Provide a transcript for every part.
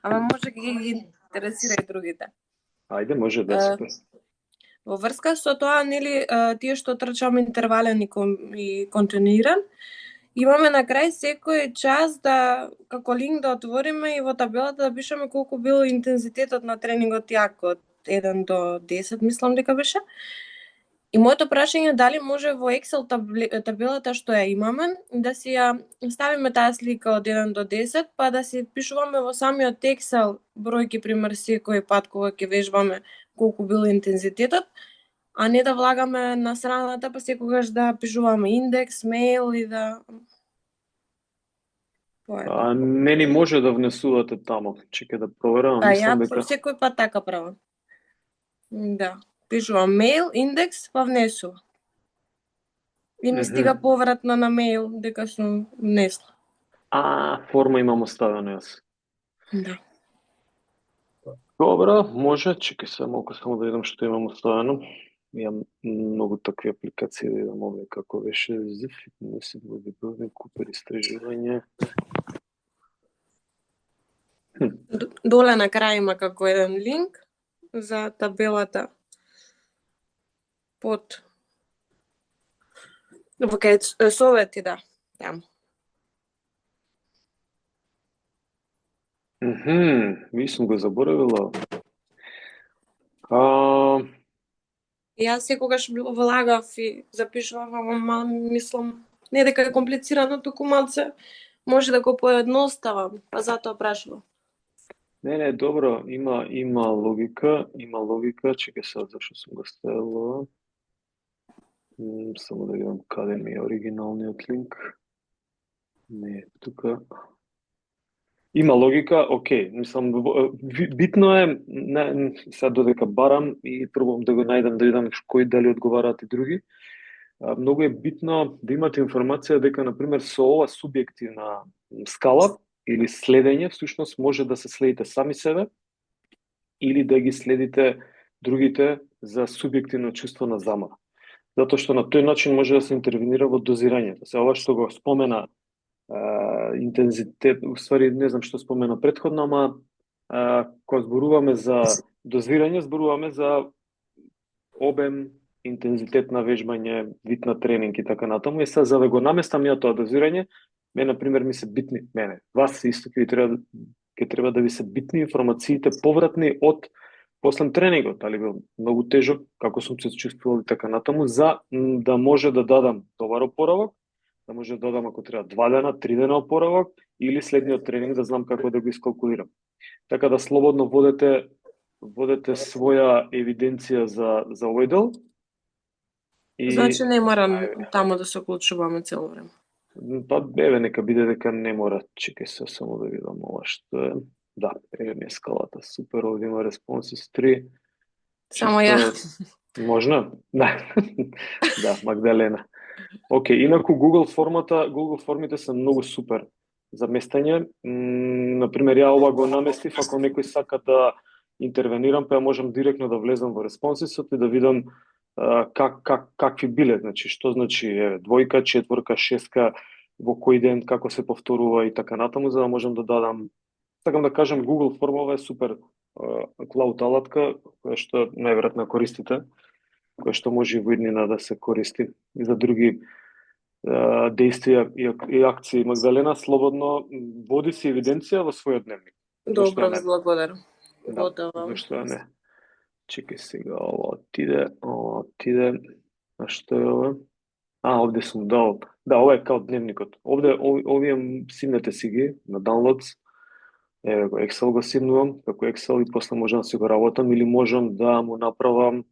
Ама може ги интересира и другите. Ајде, може да супер. Во врска со тоа, нели, тие што трчаме интервален и континуиран, имаме на крај секој час да, како линк да отвориме и во табелата да пишеме колку бил интензитетот на тренингот јак од 1 до 10, мислам дека беше. И моето прашање е дали може во Excel табелата што ја имаме, да си ја ставиме таа слика од 1 до 10, па да си пишуваме во самиот Excel бројки, пример, секој пат кога ќе вежбаме колку бил интензитетот, а не да влагаме на страната, па секогаш да пишуваме индекс, мејл и да... Не ни може да внесувате тамо. Чекај да проверам, мислам дека... секој пат така правам. Да. Пишувам мејл, индекс, па внесува. И ми стига повратно на мејл дека сум внесла. Форма имам оставено јас. Да. Добро, може, чекај се малку само да видам што имам оставено. Имам многу такви апликации, да видам овде како беше за фитнес, бодибилдинг, Купер истражување. Доле на крај има како еден линк за табелата под кај совети, да, таму. Ви сум го заборавила. Јас секогаш влагав и запишував, ама мислам не дека е комплицирано, туку малце може да го поедноставам, па затоа прашувам. Не, добро, има логика, чекај се зашто сум го ставила. Само да видам каде ми е оригиналниот линк. Не, тука. Има логика, окей, мислам, битно е, сега додека барам и пробувам да го најдам, да видам кои дали одговараат и други. Многу е битно да имате информација дека, например, со ова субјективна скала или следење, всушност може да се следите сами себе или да ги следите другите за субјективно чувство на замора. Затоа што на тој начин може да се интервенира во дозирањето. Се ова што го спомена интензитет, уствари не знам што спомена претходно, ама кога зборуваме за дозирање, зборуваме за обем, интензитет на вежбање, вид на тренинг и така натаму. И сега за да го наместам ја тоа дозирање, на пример ми се битни, вас исто ќе треба да ви се битни информациите повратни од после тренингот, дали бил многу тежок, како сум се чувствувал и така натаму, за да може да дадам добар опоравок, да може да дадам ако треба 2 дена, 3 дена опоравок или следниот тренинг да знам како да го искалкулирам. Така да слободно водете своја евиденција за овој дел. Значи не морам таму да се уклучуваме цело време. Па нека биде дека не мора. Чекај се само да видам ова што е. Да, ми е скалата супер, овде има responses 3. Само ја. Можно? Да. Да, Магдалена. Океј, инаку Google формите се многу супер за местење. Например, ја ова го наместив, ако некој сака да интервенирам, па ја можам директно да влезам во респонсисот и да видам какви биле, значи што значи двојка, четворка, шестка, во кој ден, како се повторува и така натаму, за да можам да дадам. Сакам да кажам, Google формова е супер клауд алатка, која што најверојатно користите, која што може во иднина да се користи и за други действија и акции. Магдалена, слободно води си евиденција во својот дневник. Добро, ви благодарам. Готово. Зашто не? Чекај сега, ова отиде. А што е ова? Овде сум дал. Да, ова е као дневникот. Овие симнете си ги на downloads. Еве го Excel го симнувам, како Excel и после можам да си го работам или можам да му направам,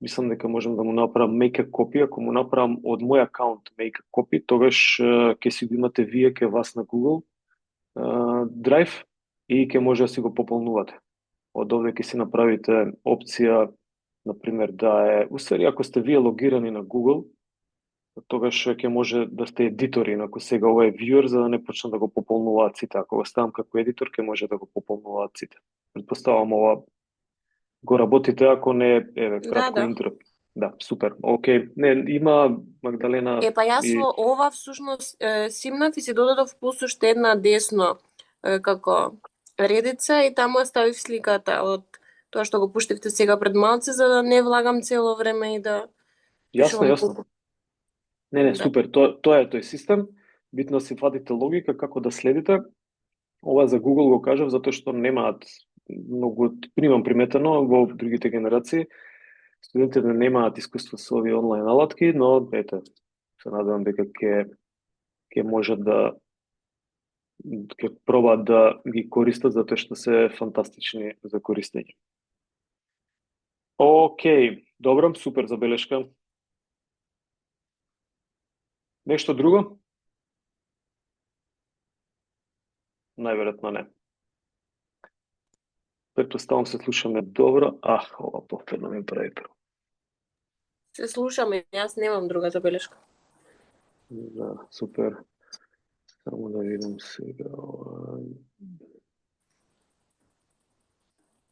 мислам дека можам да му направам make a copy, ако му направам од мој акаунт make a copy, тогаш ќе си го имате вие ке вас на Google Drive и ќе може да си го пополнувате. Од овде ќе си направите опција, например, да е, уствари ако сте вие логирани на Google, тогаш ќе може да сте едитори, инаку сега ова е viewer, за да не почнат да го пополнуваат сите. Ако го ставам како едитор, ќе може да го пополнуваат сите. Предпоставам ова го работите, ако не е кратко интро. Да, супер. Океј. Не, има Магдалена. Па јас во ова всушност симнав и си додадов после уште една десно како редица и таму ја ставив сликата од тоа што го пуштивте сега пред малце, за да не влагам цело време и да Јасно, пишувам јасно. колку. Не, Да. супер. Тоа е тој систем. Битно си фатите логика како да следите. Ова за Google го кажав затоа што немаат многу, примам приметено во другите генерации, студентите немаат искуство со овие онлайн алатки, но ете, се надевам дека ќе можат да ќе пробаат да ги користат затоа што се фантастични за користење. Океј, добро, супер забелешка. Нешто друго? Најверојатно не. Претпоставам се слушаме добро. Ова повторно ми прави прво. Се слушаме, јас немам друга забелешка. Да, супер. Само да видам сега.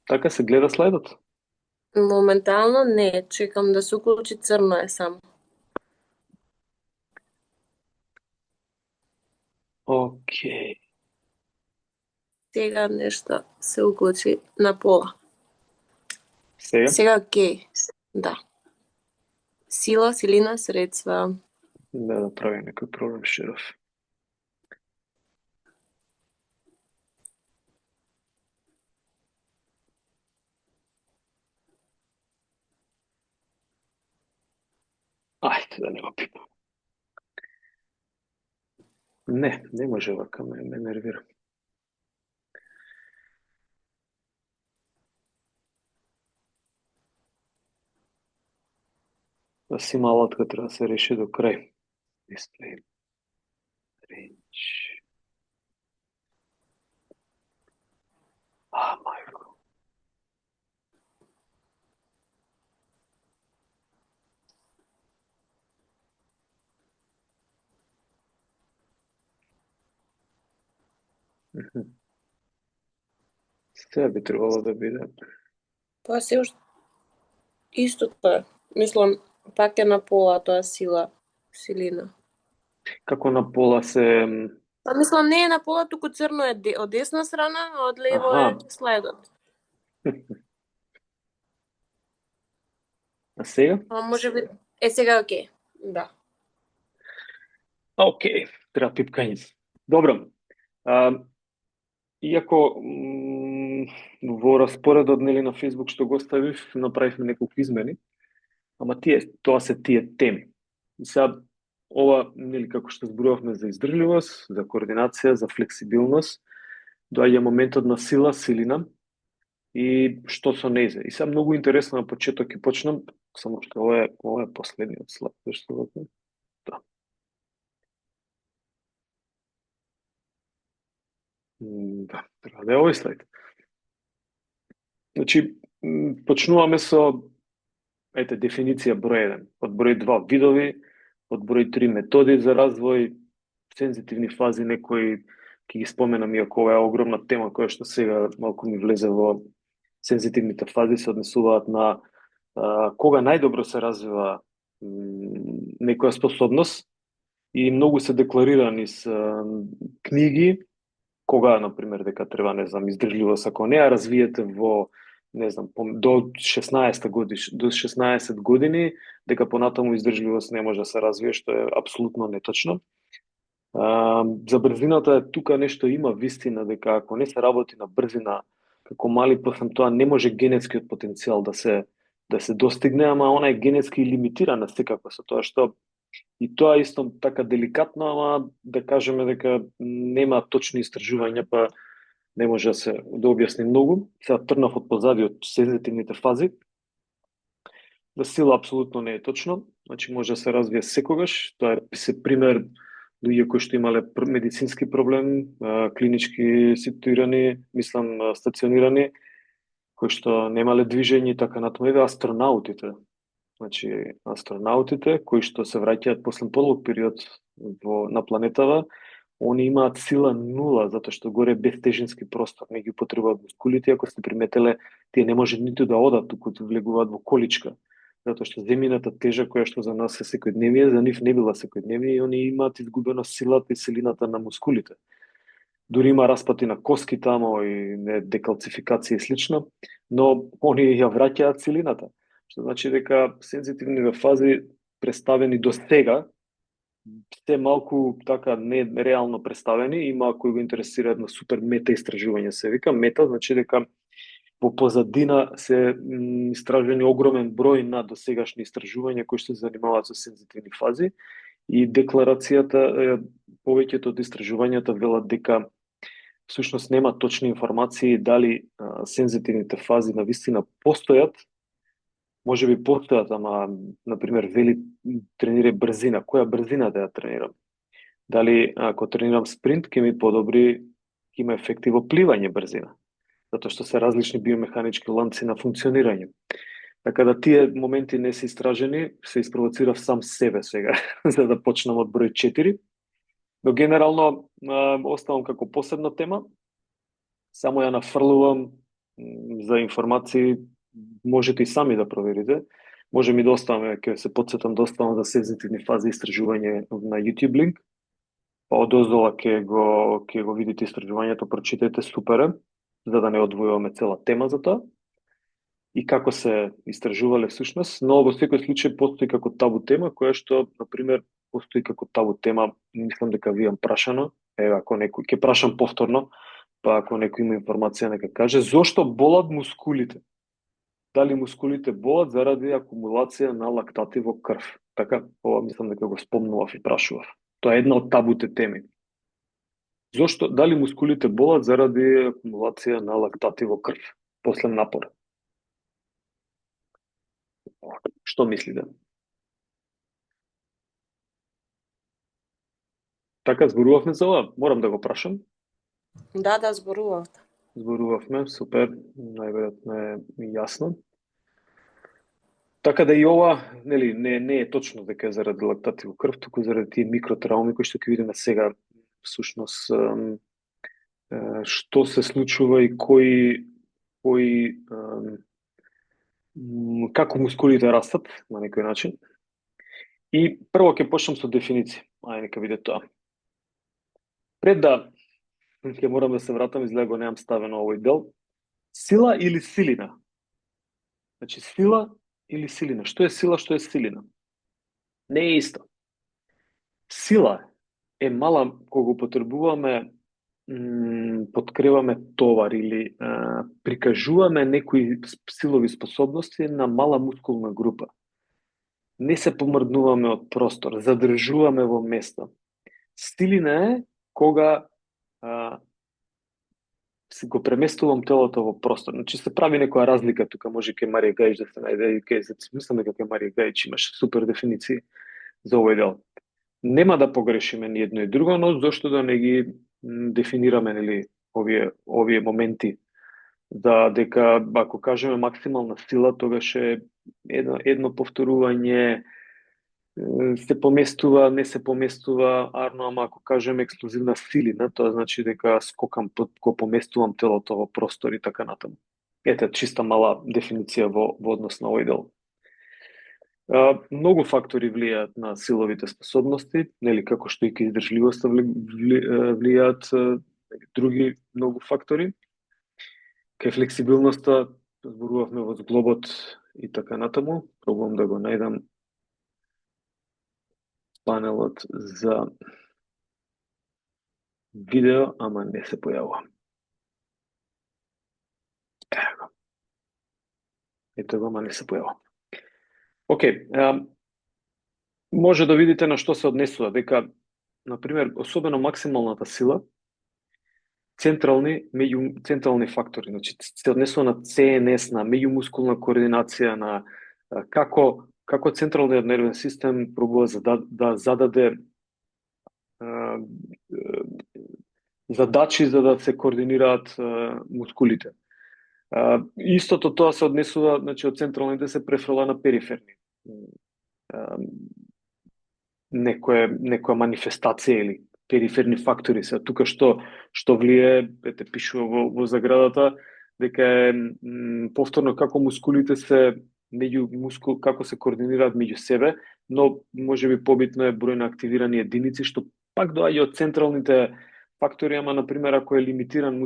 Така се гледа слайдот? Моментално не, чекам да се уклучи, црно е само. Океј. Сега нешто се уклучи на пола. Сега? Сега окей. Да. Сила, силина, средства. Да прави некој проблем шеров. Ајде да не го пипам. Не може вака, ме нервира. Да си малатка треба да се реши до крај. Display. Range. Мајко. Сега би требало да биде. Тоа се уште истото е. Мислам, пак е на пола тоа сила, силина. Како на пола се... Па мислам, не е на пола, туку црно е од десна страна, а од лево е слайдот. А сега? А може би... сега окей. Да. Океј, треба пипкање. Добро. Иако во распоредот нели на Facebook што го ставив, направивме неколку измени, ама тоа се тие теми. И сега ова нели како што зборувавме за издржливост, за координација, за флексибилност, доаѓа моментот на сила, силина и што со нејзе. И сега многу интересно на почеток ќе почнам, само што ова е последниот слайд, што да. Да, треба да е овој слайд. Значи, почнуваме со дефиниција број 1, од број 2 видови, од број 3 методи за развој, сензитивни фази некои ќе ги споменам, иако ова е огромна тема која што сега малку ми влезе во сензитивните фази, се однесуваат на кога најдобро се развива некоја способност и многу се декларирани книги кога, например, дека треба, не знам, издржливост, ако не ја развиете во, не знам, до 16 години, дека понатаму издржливост не може да се развие, што е апсолутно неточно. За брзината тука нешто има вистина, дека ако не се работи на брзина, како мали посам тоа не може генетскиот потенцијал да се достигне, ама она е генетски лимитирана секако со тоа што и тоа исто така деликатно, ама да кажеме дека нема точни истражувања, па не може да објасни многу. Сега трнав од позади од сензитивните фази. Да сила апсолутно не е точно, значи може да се развие секогаш. Тоа е пример луѓе кои што имале медицински проблем, клинички ситуирани, мислам стационирани, кои што немале движење и така натаму, астронаутите. Значи, астронаутите кои што се враќаат после подолг период на планетава, они имаат сила нула, затоа што горе без тежински простор, не ги употребуваат мускулите, ако сте приметеле, тие не може ниту да одат, туку влегуваат во количка. Затоа што земјината тежа која што за нас е секојдневие, за нив не била секојдневие и они имаат изгубено силата и силината на мускулите. дури има распати на коски тамо и декалцификација и слично, но они ја враќаат силината, што значи дека сензитивните фази представени до сега се малку така нереално представени, има кои го интересира едно супер мета истражување, се вика мета, значи дека во позадина се истражени огромен број на досегашни истражувања кои што се занимаваат со сензитивни фази и декларацијата, повеќето од истражувањата велат дека всушност нема точни информации дали сензитивните фази на вистина постојат. Може би постојат, ама, например, вели тренирај брзина. Која брзина да ја тренирам? Дали ако тренирам спринт, ќе ми подобри, ќе има ефекти во пливање брзина? Затоа што се различни биомеханички ланци на функционирање. Така да тие моменти не се истражени, се испровоцирав сам себе сега, за да почнам од број 4. Но генерално оставам како посебна тема. Само ја нафрлувам за информации, можете и сами да проверите. Може ми да оставаме, ќе се подсетам да оставам за сензитивни фази истражување на YouTube линк. Па одоздола ќе го видите истражувањето, прочитете, супер е, за да не одвојуваме цела тема за тоа. И како се истражувале всушност, но во секој случај постои како табу тема, која што, например, постои како табу тема, мислам дека ви јам прашано, ако некој, ќе прашам повторно, па ако некој има информација нека каже, зошто болат мускулите? Дали мускулите болат заради акумулација на лактати во крв? Така, ова мислам дека го спомнував и прашував. Тоа е една од табуте теми. Зошто, дали мускулите болат заради акумулација на лактати во крв после напор? Што мислите? Така, зборувавме за ова? Морам да го прашам. Да, зборувавте. Зборувавме, супер, најверојатно е јасно. Така да и ова, нели, не е точно дека е заради лактати во крв, туку заради тие микротрауми кои што ќе видиме сега, всушност, што се случува и како мускулите растат на некој начин. И прво ќе почнам со дефиниција. Ајде нека виде тоа. Пред да ќе морам да се вратам, изгледа го немам ставено овој дел. Сила или силина? Значи сила или силина? Што е сила, што е силина? Не е исто. Сила е мала кога употребуваме, подкреваме товар или прикажуваме некои силови способности на мала мускулна група. Не се помрднуваме од простор, задржуваме во место. Силина е кога го преместувам телото во простор. Значи се прави некоја разлика тука, може ке Марија Гајич да се најде, мислам дека ке Марија Гајич имаше супер дефиниции за овој дел. Нема да погрешиме ни едно и друго, но зошто да не ги дефинираме, нели, овие моменти, да дека ако кажеме максимална сила, тогаш е едно повторување, се поместува, не се поместува, ама ако кажеме експлозивна силина, тоа значи дека скокам, го поместувам телото во простор и така натаму. Ете, чиста мала дефиниција во однос на овој дел. Многу фактори влијаат на силовите способности, нели, како што и ке издржливоста влијаат други многу фактори. Кај флексибилноста зборувавме во зглобот и така натаму. Пробувам да го најдам панелот за видео, ама не се појавува. Ето го, ама не се појавува. Океј, може да видите на што се однесува, дека, например, особено максималната сила, централни фактори, значи се однесува на ЦНС, на меѓумускулна координација, на како централниот нервен систем пробува да зададе задачи за да се координираат мускулите. Истото тоа се однесува, значи од централните се префрла на периферни. Некоја манифестација или периферни фактори се тука што влие, ете пишува во заградата дека е повторно како мускулите се како се координираат меѓу себе, но можеби побитно е број на активирани единици што пак доаѓа од централните фактори, ама например ако е лимитиран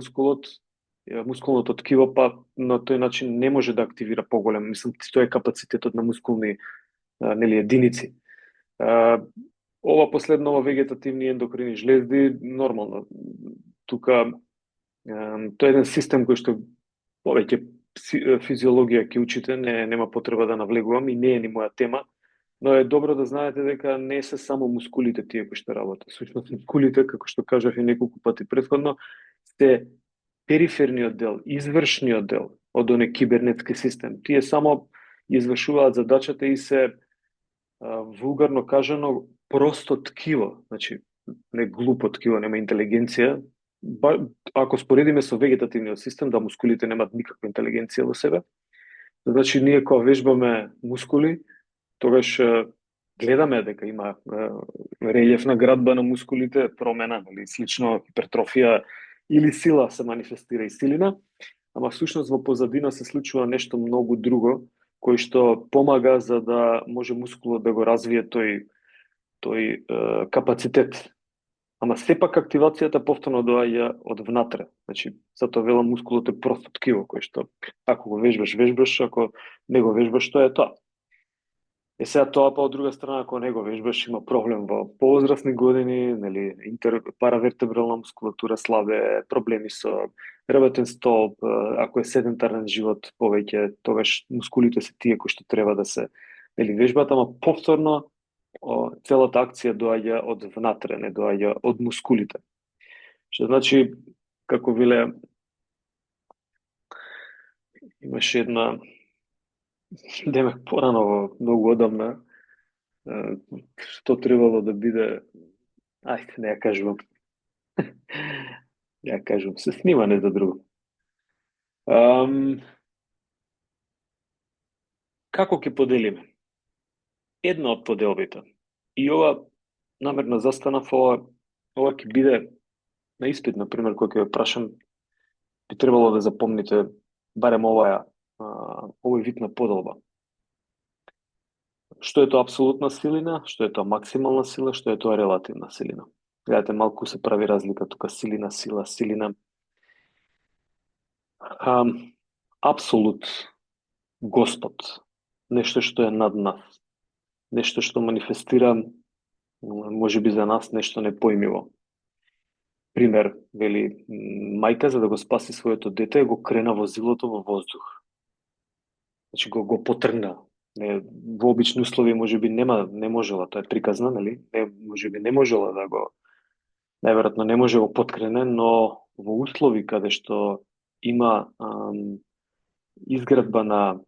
мускулното ткиво, па на тој начин не може да активира поголем, мислам, тоа е капацитетот на мускулни единици. Ова последно, ова вегетативни ендокрини жлезди, нормално. Тука тоа е еден систем кој што повеќе физиологија ќе учите, нема потреба да навлегувам и не е ни моја тема, но е добро да знаете дека не се само мускулите тие кои што работат. Всушност мускулите, како што кажав и неколку пати претходно, се периферниот дел, извршниот дел од оној кибернетски систем. Тие само извршуваат задачата и се вулгарно кажано просто ткиво, значи не глупо ткиво, нема интелигенција. Ако споредиме со вегетативниот систем, да мускулите немаат никаква интелигенција во себе, значи ние кога вежбаме мускули, тогаш гледаме дека има релјефна градба на мускулите, промена, или слично хипертрофија или сила се манифестира и силина, ама всушност во позадина се случува нешто многу друго, кој што помага за да може мускулот да го развие тој капацитет. Ама сепак активацијата повторно доаѓа од внатре. Значи, затоа велам мускулот е просто ткиво, кој што ако го вежбаш, ако не го вежбаш, тоа е тоа. Сега тоа па од друга страна, ако не го вежбаш, има проблем во повозрасни години, нели, паравертебрална мускулатура слабе, проблеми со работен столб, ако е седентарен живот повеќе, тогаш мускулите се тие кои што треба да се вежбат, ама повторно целата акција доаѓа од внатре, не доаѓа од мускулите. Што значи, како виле, имаше една демек порано во многу одамна, што требало да биде, не ја кажувам. Ја кажувам, се снима, не за друго. Како ќе поделиме? Една од поделбите. И ова, намерно застанав, ова ќе биде на испит, например, кој ќе ве прашам, би требало да запомните барем овој вид на поделба. Што е тоа апсолутна силина, што е тоа максимална сила, што е тоа релативна силина. Гледате, малку се прави разлика тука, силина, сила, силина. Апсолут, Господ, нешто што е над нас, нешто што манифестира, можеби за нас, нешто непоимиво. Пример, вели, мајка за да го спаси своето дете, го крена возилото во воздух. Значи го потргна. Во обични услови можеби не можела, тоа е приказна, нели? Можеби не можела да го, најверојатно не може го поткрене, но во услови каде што има изградба на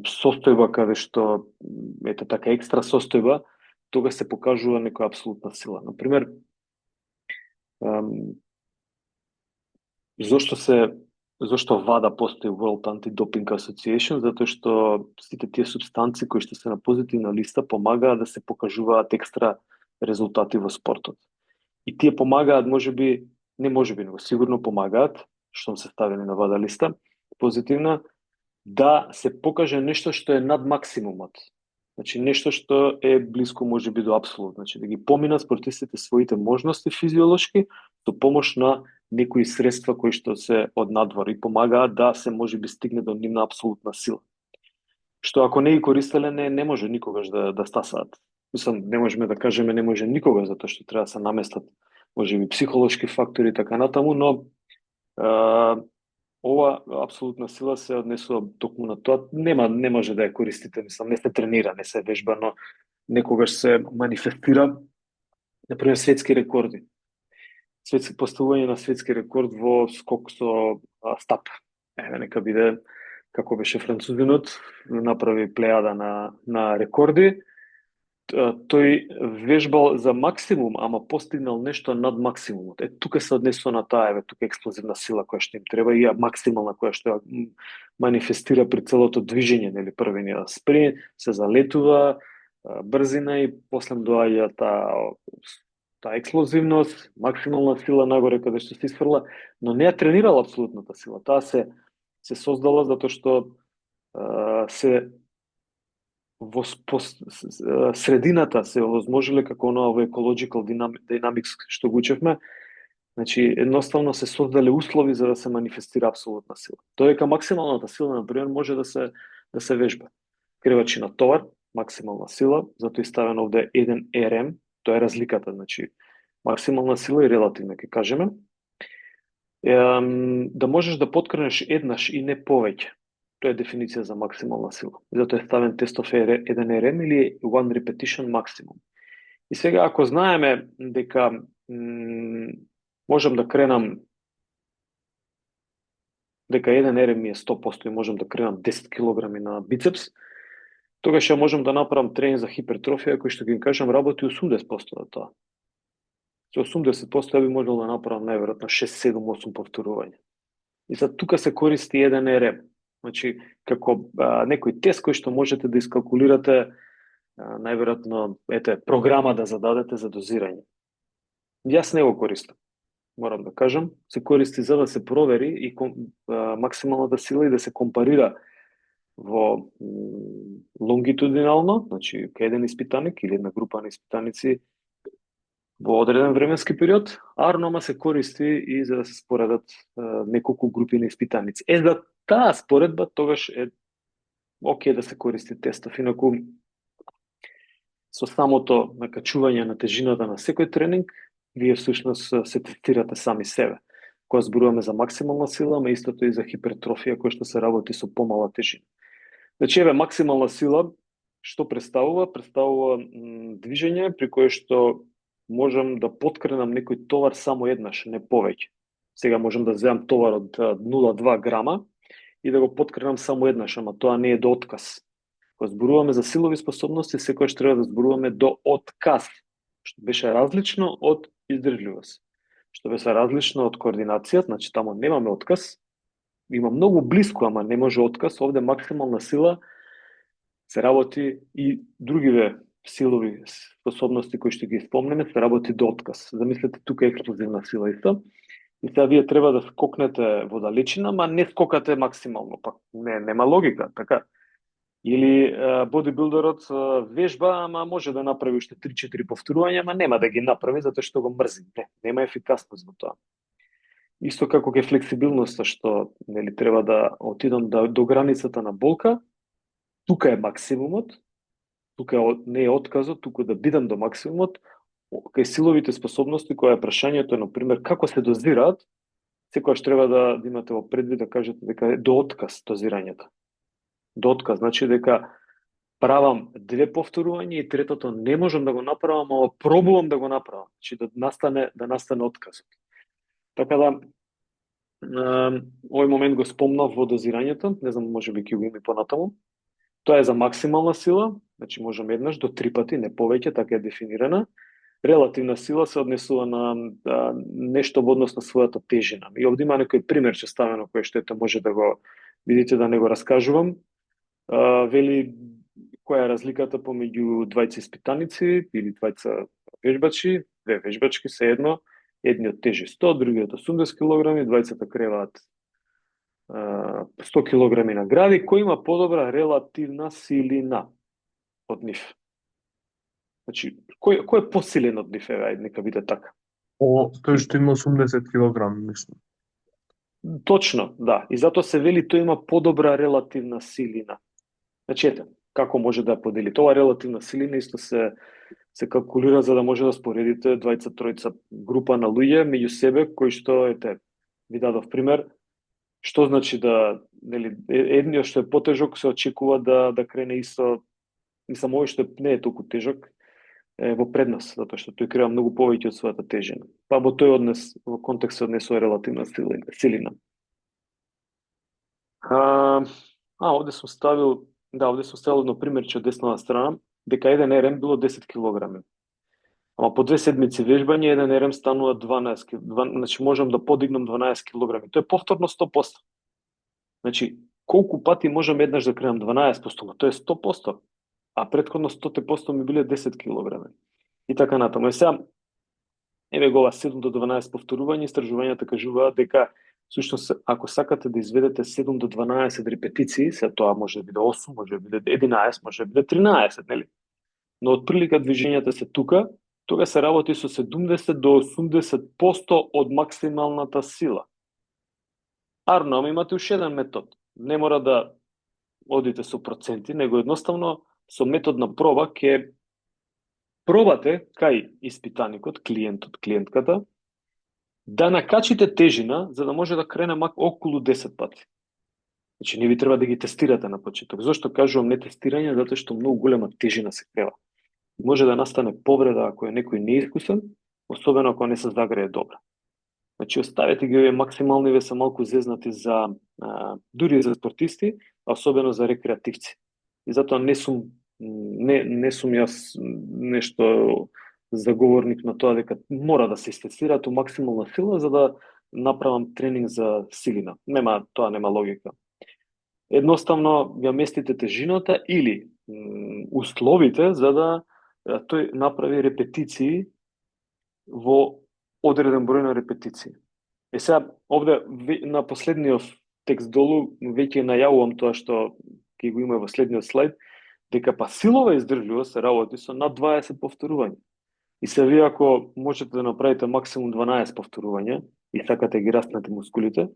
состојба каде што ете така екстра состојба, тога се покажува некоја апсолутна сила. Например, зошто ВАДА постои World Anti-Doping Association? Затоа што сите тие супстанци кои што се на позитивна листа помагаат да се покажуваат екстра резултати во спортот. И тие помагаат, него сигурно помагаат, што се ставени на ВАДА листа, позитивна, да се покаже нешто што е над максимумот. Значи нешто што е близко можеби до апсолут, значи да ги поминат спортистите своите можности физиолошки со помош на некои средства кои што се од надвор и помагаат да се можеби стигне до нивна апсолутна сила. Што ако не ги користеле, не може никогаш да стасаат. Мислам, не можеме да кажеме не може никога, затоа што треба да се наместат можеби психолошки фактори и така натаму, но ова апсолутна сила се однесува токму на тоа, не може да ја користите, мислам, не се тренира, не се вежба, но некогаш се манифестира, например, светски рекорди. Поставување на светски рекорд во скок со стап. Нека биде, како беше французинот, направи плејада на рекорди, тој вежбал за максимум, ама постигнал нешто над максимумот. Тука се однесува на таа, тука експлозивна сила која што им треба и максимална која што манифестира при целото движење, нели, првениот спринт, се залетува, брзина и после доаѓа таа експлозивност, максимална сила нагоре каде што се исфрла, но не ја тренирала апсолутната сила. Таа се создала затоа што се во средината се овозможиле како оноа во ecological dynamics што го учевме. Значи, едноставно се создале услови за да се манифестира апсолутна сила. Додека максималната сила, например, може да се вежба. Кревачи на товар, максимална сила, затоа е ставено овде 1 RM, тоа е разликата, значи максимална сила и релативна, ќе кажеме. Да можеш да поткренеш еднаш и не повеќе. Тоа е дефиниција за максимална сила. Затоа е ставен тестов 1 RM или one repetition maximum. И сега, ако знаеме дека можам да кренам дека 1 RM ми е 100% и можам да кренам 10 кг на бицепс, тогаш ја можам да направам тренинг за хипертрофија кој што ги кажам работи 80% од тоа. Со 80% би можел да направам најверојатно 6, 7, 8 повторувања. И за тука се користи 1 RM. Значи, како некој тест кој што можете да искалкулирате најверојатно програма да зададете за дозирање. Јас не го користам. Морам да кажам, се користи за да се провери и максималната сила и да се компарира во лонгитудинално, значи кај еден испитаник или една група на испитаници во одреден временски период, арнома се користи и за да се споредат неколку групи на испитаници. За таа споредба тогаш е окей да се користи тестов, инаку со самото накачување на тежината на секој тренинг, вие всушност се тестирате сами себе. Кога зборуваме за максимална сила, ама истото и за хипертрофија, која што се работи со помала тежина. Значи, максимална сила, што представува? Представува движење при кое што можам да поткренам некој товар само еднаш, не повеќе. Сега можам да земам товар од 0,2 грама и да го поткренам само еднаш, ама тоа не е до отказ. Кога зборуваме за силови способности, секогаш треба да зборуваме до отказ, што беше различно од издржливост, што беше различно од координација, значи тамо немаме отказ, има многу близко, ама не може отказ, овде максимална сила се работи и другиве силови способности кои што ги спомнеме, се работи до отказ. Замислете, тука е експлозивна сила исто. И сега вие треба да скокнете во далечина, ама не скокате максимално, пак нема логика, така. Или бодибилдерот вежба, ама може да направи уште 3-4 повторувања, ама нема да ги направи затоа што го мрзи. Нема ефикасност во тоа. Исто како ке флексибилноста што нели треба да отидам до границата на болка, тука е максимумот, тука не е отказот, тука да бидам до максимумот. Кај силовите способности, која е прашањето, например, како се дозираат, секогаш треба да имате во предвид да кажете дека е до отказ дозирањето. До отказ, значи дека правам 2 повторувања и третото не можам да го направам, ама пробувам да го направам, значи да настане отказот. Така да, овој момент го спомнав во дозирањето, не знам, може би ќе го има понатаму. Тоа е за максимална сила, значи можам еднаш до 3 пати, не повеќе, така е дефинирана. Релативна сила се однесува на нешто во однос на својата тежина. И овде има некој пример че ставено кој што може да го видите, да не го раскажувам. Вели која е разликата помеѓу двајца испитаници или двајца вежбачи, две вежбачки се едно, едниот тежи 100, другиот 80 кг, двајцата креваат 100 кг на гради, кој има подобра релативна силина од нив? Значи, кој е посилен од нив, нека биде така? Тој што има 80 кг, мислам. Точно, да. И затоа се вели тој има подобра релативна силина. Значи, ете, како може да подели? Тоа релативна силина исто се калкулира за да може да споредите двајца, тројца група на луѓе меѓу себе, кои што, ви дадов пример, што значи да, нели, едниот што е потежок се очекува да крене исто, и само овој што не е толку тежок, во предност, затоа што тој крива многу повеќе од својата тежина. Па во тој однес, во контекст се однесува релативна силина. Овде сум ставил едно примерче од десната страна, дека 1 RM било 10 кг. Ама по 2 седмици вежбање, 1 RM станува 12 кг. Значи можам да подигнам 12 кг. Тоа е повторно 100%. Значи, колку пати можам еднаш да кренам 12%, тоа е 100%. А претходно 100% ми биле 10 кг. И така натаму. Сега, еве го ова 7 до 12 повторување, истражувањата кажуваат дека Сушто, ако сакате да изведете 7 до 12 репетиции, се тоа може да биде 8, може да биде 11, може да биде 13, нели? Но отприлика движењата се тука, тога се работи со 70 до 80% од максималната сила. Арно, ама имате уште еден метод. Не мора да одите со проценти, него едноставно со метод на проба ќе пробате кај испитаникот, клиентот, клиентката, да накачите тежина за да може да крене околу 10 пати. Значи, не ви треба да ги тестирате на почеток. Зошто кажувам не тестирање? Затоа што многу голема тежина се крива. Може да настане повреда ако е некој неискусен, особено ако не се загрее добро. Значи, оставете ги овие максимални, ве се малку зезнати за дури за спортисти, а особено за рекреативци. И затоа не сум јас нешто заговорник на тоа дека мора да се истестираат у максимална сила за да направам тренинг за силина. Тоа нема логика. Едноставно ја местите тежината или условите за да тој направи репетиции во одреден број на репетиции. Сега, овде на последниот текст долу веќе најавувам тоа што ќе го има во следниот слайд, дека па силова издржливост се работи со над 20 повторувања. И се вие ако можете да направите максимум 12 повторувања и сакате ги раснете мускулите,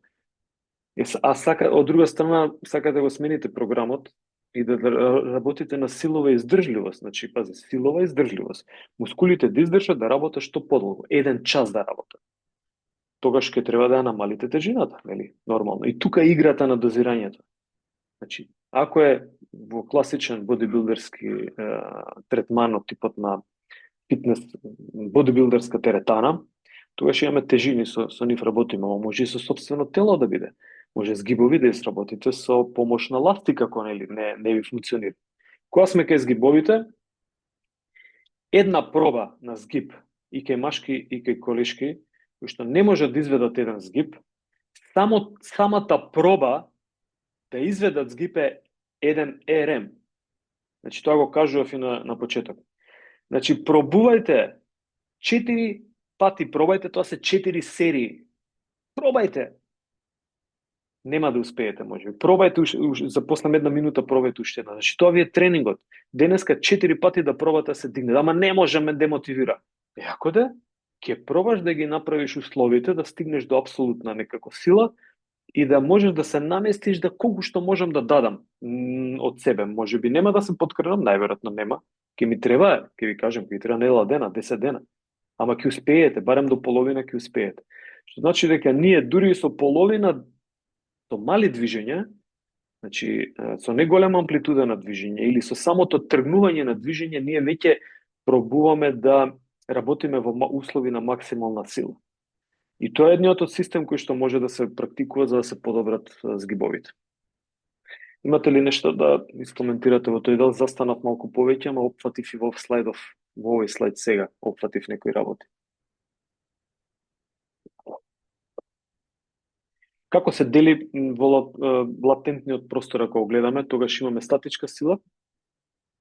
од друга страна сакате да го смените програмот и да работите на силова издржливост. Значи, пази, силова издржливост. Мускулите да издржат да работат што подолго, 1 час да работат. Тогаш ќе треба да ја намалите тежината, нели? Нормално. И тука играта на дозирањето. Значи, ако е во класичен бодибилдерски третман од типот на фитнес, бодибилдерска теретана, тогаш имаме тежини, со нив работиме, но може и со собствено тело да биде. Може згибови да сработите со помош на ластика, ако не ви функционира. Кога сме кај згибовите, една проба на згиб и кај машки и кај колешки, кој што не може да изведат еден згиб, самата проба да изведат згиб е еден РМ. Значи, тоа го кажував и на почеток. Значи, пробувајте 4 пати, пробајте, тоа се 4 серии. Пробајте. Нема да успеете, можеби. Пробајте за после една минута, пробајте уште една. Значи, тоа ви е тренингот. Денеска 4 пати да пробате да се дигне. Ама не може ме демотивира. Ако да, ќе пробаш да ги направиш условите, да стигнеш до апсолутна некако сила и да можеш да се наместиш да колку што можам да дадам од себе. Можеби нема да се подкренам, најверојатно нема. Ќе ми треба, ќе ви кажам, ќе ви треба недела дена, 10 дена. Ама ќе успеете, барем до половина ќе успеете. Што значи дека ние дури со половина, со мали движења, значи со неголема амплитуда на движење или со самото тргнување на движење, ние веќе пробуваме да работиме во услови на максимална сила. И тоа е едниот од систем кој што може да се практикува за да се подобрат згибовите. Имате ли нешто да искоментирате во тој дел? Застанав малку повеќе, ама опфатив и во овој слайд сега, опфатив некои работи. Како се дели во латентниот простор, ако го гледаме, тогаш имаме статичка сила,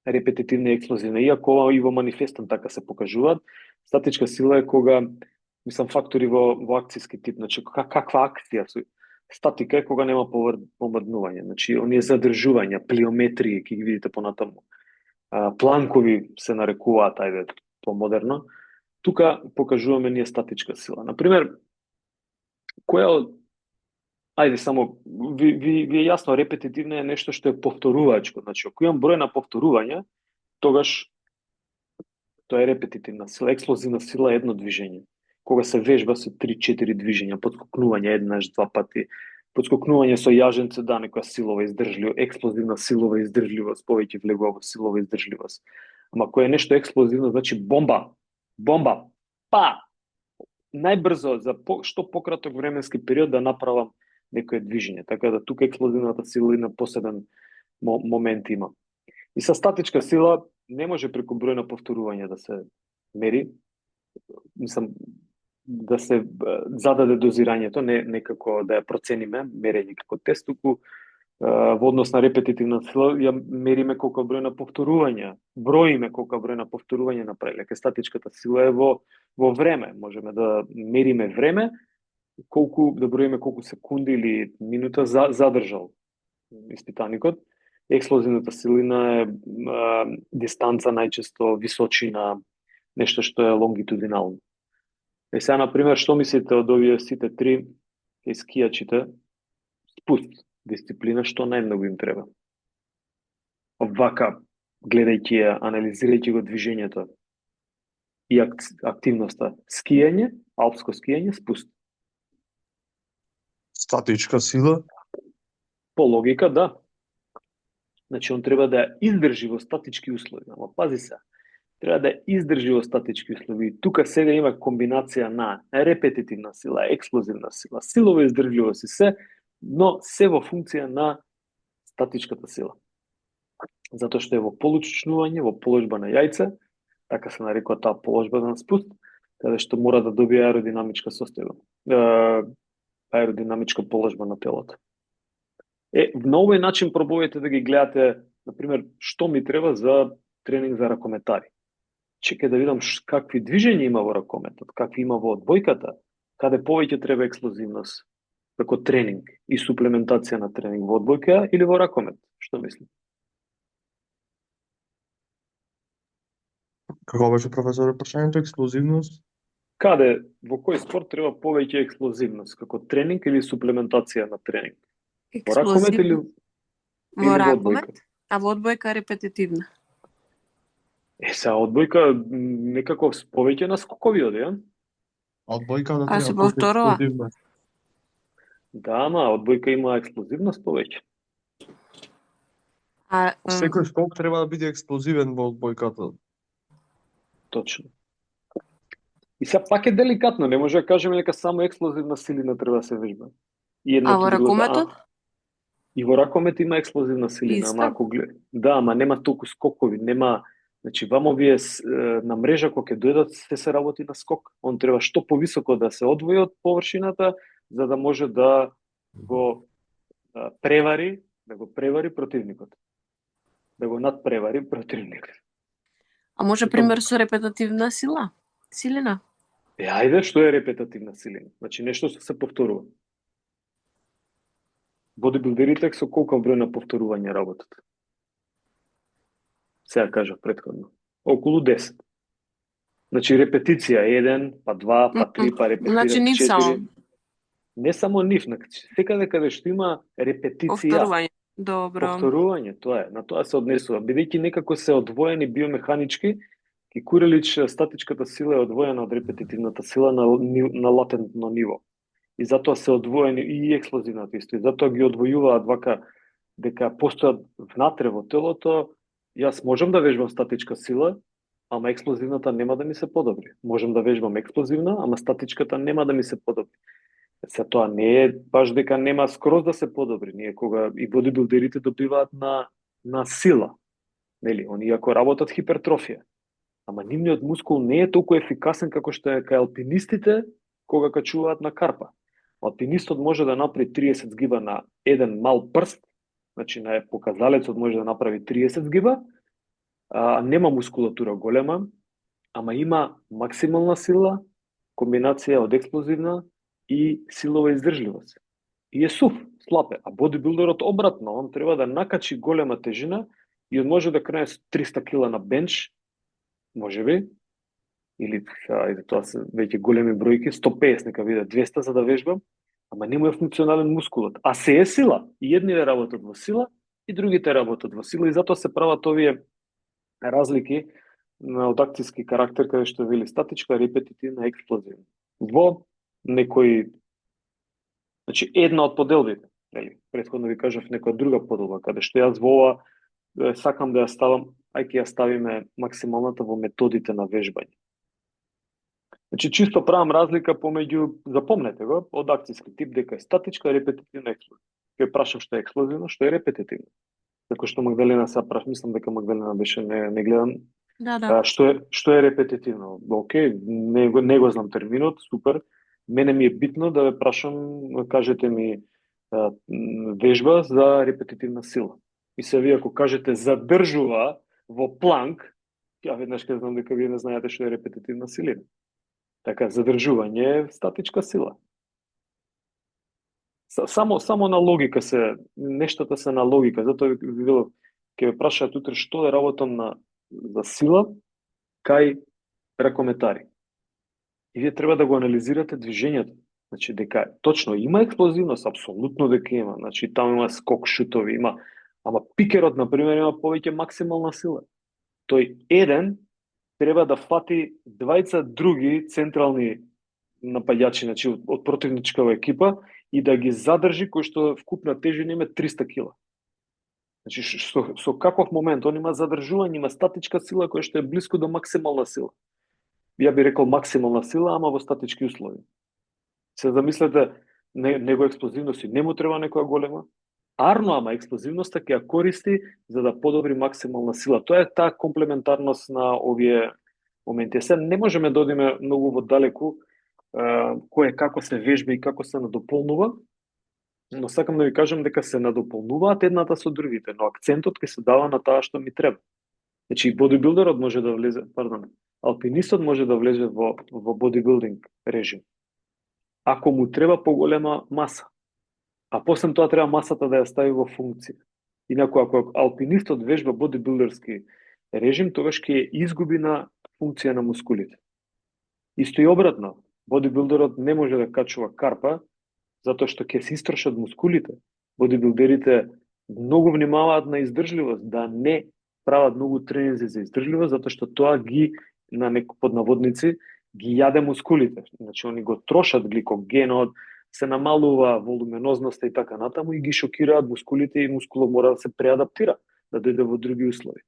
репетитивна и експлозивна. Иако и во манифестен така се покажуваат, статичка сила е кога, фактори во акцијски тип, значи каква акција се. Статика е кога нема помрднување, значи оние задржувања, плиометрии, ќе ги видите понатаму. Планкови се нарекуваат, ајде, помодерно. Тука покажуваме ние статичка сила. Например, која од ајде само ви е јасно, репетитивна е нешто што е повторувачко. Значи, ако имам број на повторувања, тогаш тоа е репетитивна сила. Експлозивна сила е едно движење. Кога се вежба со 3-4 движења, подскокнување еднаш, 2 пати, подскокнување со јаженце, да, некоја силова издржливост, експлозивна силова издржливост, повеќе влегува во силова издржливост. Ама кој е нешто експлозивно, значи бомба, па, најбрзо за што пократок временски период да направам некое движење, така да тука експлозивната сила и на посебен момент има. И со статичка сила не може преку број на повторувања да се мери, да се зададе дозирањето, не како да ја процениме, мерење како тест, туку во однос на репетитивна сила ја мериме колку број на повторувања, броиме колку број на повторувања направиле. Статичката сила е во време, можеме да мериме време да броиме колку секунди или минута задржал испитаникот. Експлозивната силина е дистанца, најчесто височина, нешто што е лонгитудинално. И сега, например, што мислите од овие сите три скијачите? Спуст, дисциплина, што најмногу им треба? Вака, гледајќи ја, анализирајќи го движењето и активноста. Скијање, алпско скијање, спуст. Статичка сила? По логика, да. Значи, он треба да издржи во статички услови. Ама пази се, треба да издржи во статички услови. Тука сега има комбинација на репетитивна сила, експлозивна сила, силова издржливост и се, но се во функција на статичката сила. Затоа што е во получечнување, во положба на јајце, така се нарекува таа положба на спуст, каде што мора да добие аеродинамичка состојба, аеродинамичка положба на телото. На овој начин пробувате да ги гледате, например, што ми треба за тренинг за ракометари. Чекај да видам какви движења има во ракометот, какви има во одбојката, каде повеќе треба експлозивност како тренинг и суплементација на тренинг во одбојка или во ракомет. Што мислите? Како беше, професоре, прашањето? Експлозивност? Каде, во кој спорт треба повеќе експлозивност, како тренинг или суплементација на тренинг? Во ракомет или во ракомет, а во одбојка репетитивна. Сега одбојка некако повеќе на скокови оди, а? Одбојка да А се треба повторува? експлозивност. Да, ама одбојка има експлозивност повеќе. Секој скок треба да биде експлозивен во одбојката. Точно. И сега пак е деликатно, не може да кажеме дека само експлозивна силина треба да се вежба. А во ракометот? И во ракомет има експлозивна силина, ама ако да, ама нема толку скокови, нема. Значи, вамовие на мрежа кога ќе дојдат се работи на скок. Он треба што повисоко да се одвои од површината, за да може да го превари противникот. Да го надпревари противникот. А може пример со репетативна силина? Ајде, што е репетативна силина? Значи нешто што се повторува. Бодибилдерите со колку број на повторување работат? Сега кажав претходно. Околу 10. Значи репетиција 1, па 2, па 3, па репетира 4. Значи нив само. Не само нив, секаде каде што има репетиција. Повторување. Добро. Повторување, тоа е. На тоа се однесува. Бидејќи некако се одвоени биомеханички, и Курелич статичката сила е одвоена од репетитивната сила на латентно ниво. И затоа се одвоени и експлозивната исто. И затоа ги одвојуваат вака дека постојат внатре во телото. Јас можам да вежбам статичка сила, ама експлозивната нема да ми се подобри. Можам да вежбам експлозивна, ама статичката нема да ми се подобри. Се тоа не е баш дека нема скроз да се подобри. Ние кога и бодибилдерите добиваат на сила, нели, они ако работат хипертрофија. Ама нивниот мускул не е толку ефикасен како што е кај алпинистите кога качуваат на карпа. Алпинистот може да направи 30 згиба на еден мал прст, значи на показалецот може да направи 30 згиба, нема мускулатура голема, ама има максимална сила, комбинација од експлозивна и силова издржливост. И е сув, слаб е. А бодибилдерот обратно, он треба да накачи голема тежина и он може да крene 300 кила на бенч, можеби, или тоа се веќе големи бројки, 150 нека биде 200 за да вежбам, ама нема е функционален мускулот. А се е сила. И едните работат во сила, и другите работат во сила. И затоа се прават овие разлики од акцијски карактер, каде што вели статичка, репетитивна, експлозивна. Во некој, значи една од поделбите, нели? Претходно ви кажав некоја друга поделба, каде што јас во ова сакам да ја ставам, ајде ја ставиме максималната во методите на вежбање. Значи чисто правам разлика помеѓу, запомнете го, од акцијски тип дека е статичка, репетитивна, експлозивна. Ќе прашам што е експлозивно, што е репетитивно. Како што Магдалена се праш, мислам дека Магдалена беше не гледам. Да. Што е репетитивно? Океј, не го знам терминот, супер. Мене ми е битно да ве прашам, кажете ми вежба за репетитивна сила. И се вие ако кажете задржува во планк, ја веднаш ќе знам дека вие не знаете што е репетитивна силина. Така, задржување е статичка сила. Само на логика нештата се на логика, затоа ви велам, ќе ве прашаат утре што да работам за сила кај ракометари. И вие треба да го анализирате движењето. Значи дека точно има експлозивност, апсолутно дека има. Значи таму има скок, шутови, има, ама пикерот на пример има повеќе максимална сила. Тој еден треба да фати двајца други централни напаѓачи, значи од противничкава екипа и да ги задржи кој што вкупна тежина има 300 кила. Значи со каков момент он има задржување, има статичка сила која што е близко до максимална сила. Ја би рекол максимална сила, ама во статички услови. Се замислете, него експлозивност и не му треба некоја голема. Арно, ама експлозивноста ќе ја користи за да подобри максимална сила. Тоа е таа комплементарност на овие моменти. Се не можеме да одиме многу во далеку кој како се вежба и како се надополнува, но сакам да ви кажам дека се надополнуваат едната со другите, но акцентот ќе се дава на таа што ми треба. Значи бодибилдерот може да влезе, алпинистот може да влезе во бодибилдинг режим. Ако му треба поголема маса, а после тоа треба масата да ја стави во функција. Инаку ако алпинистот вежба бодибилдерски режим, тогаш ќе изгуби на функција на мускулите. Исто и обратно, бодибилдерот не може да качува карпа затоа што ќе се истрошат мускулите. Бодибилдерите многу внимаваат на издржливост, да не прават многу тренинзи за издржливост, затоа што тоа ги под наводници ги јаде мускулите. Значи они го трошат гликогенот, се намалува волуминозноста и така натаму и ги шокираат мускулите и мускулот мора да се преадаптира, да дојде во други услови.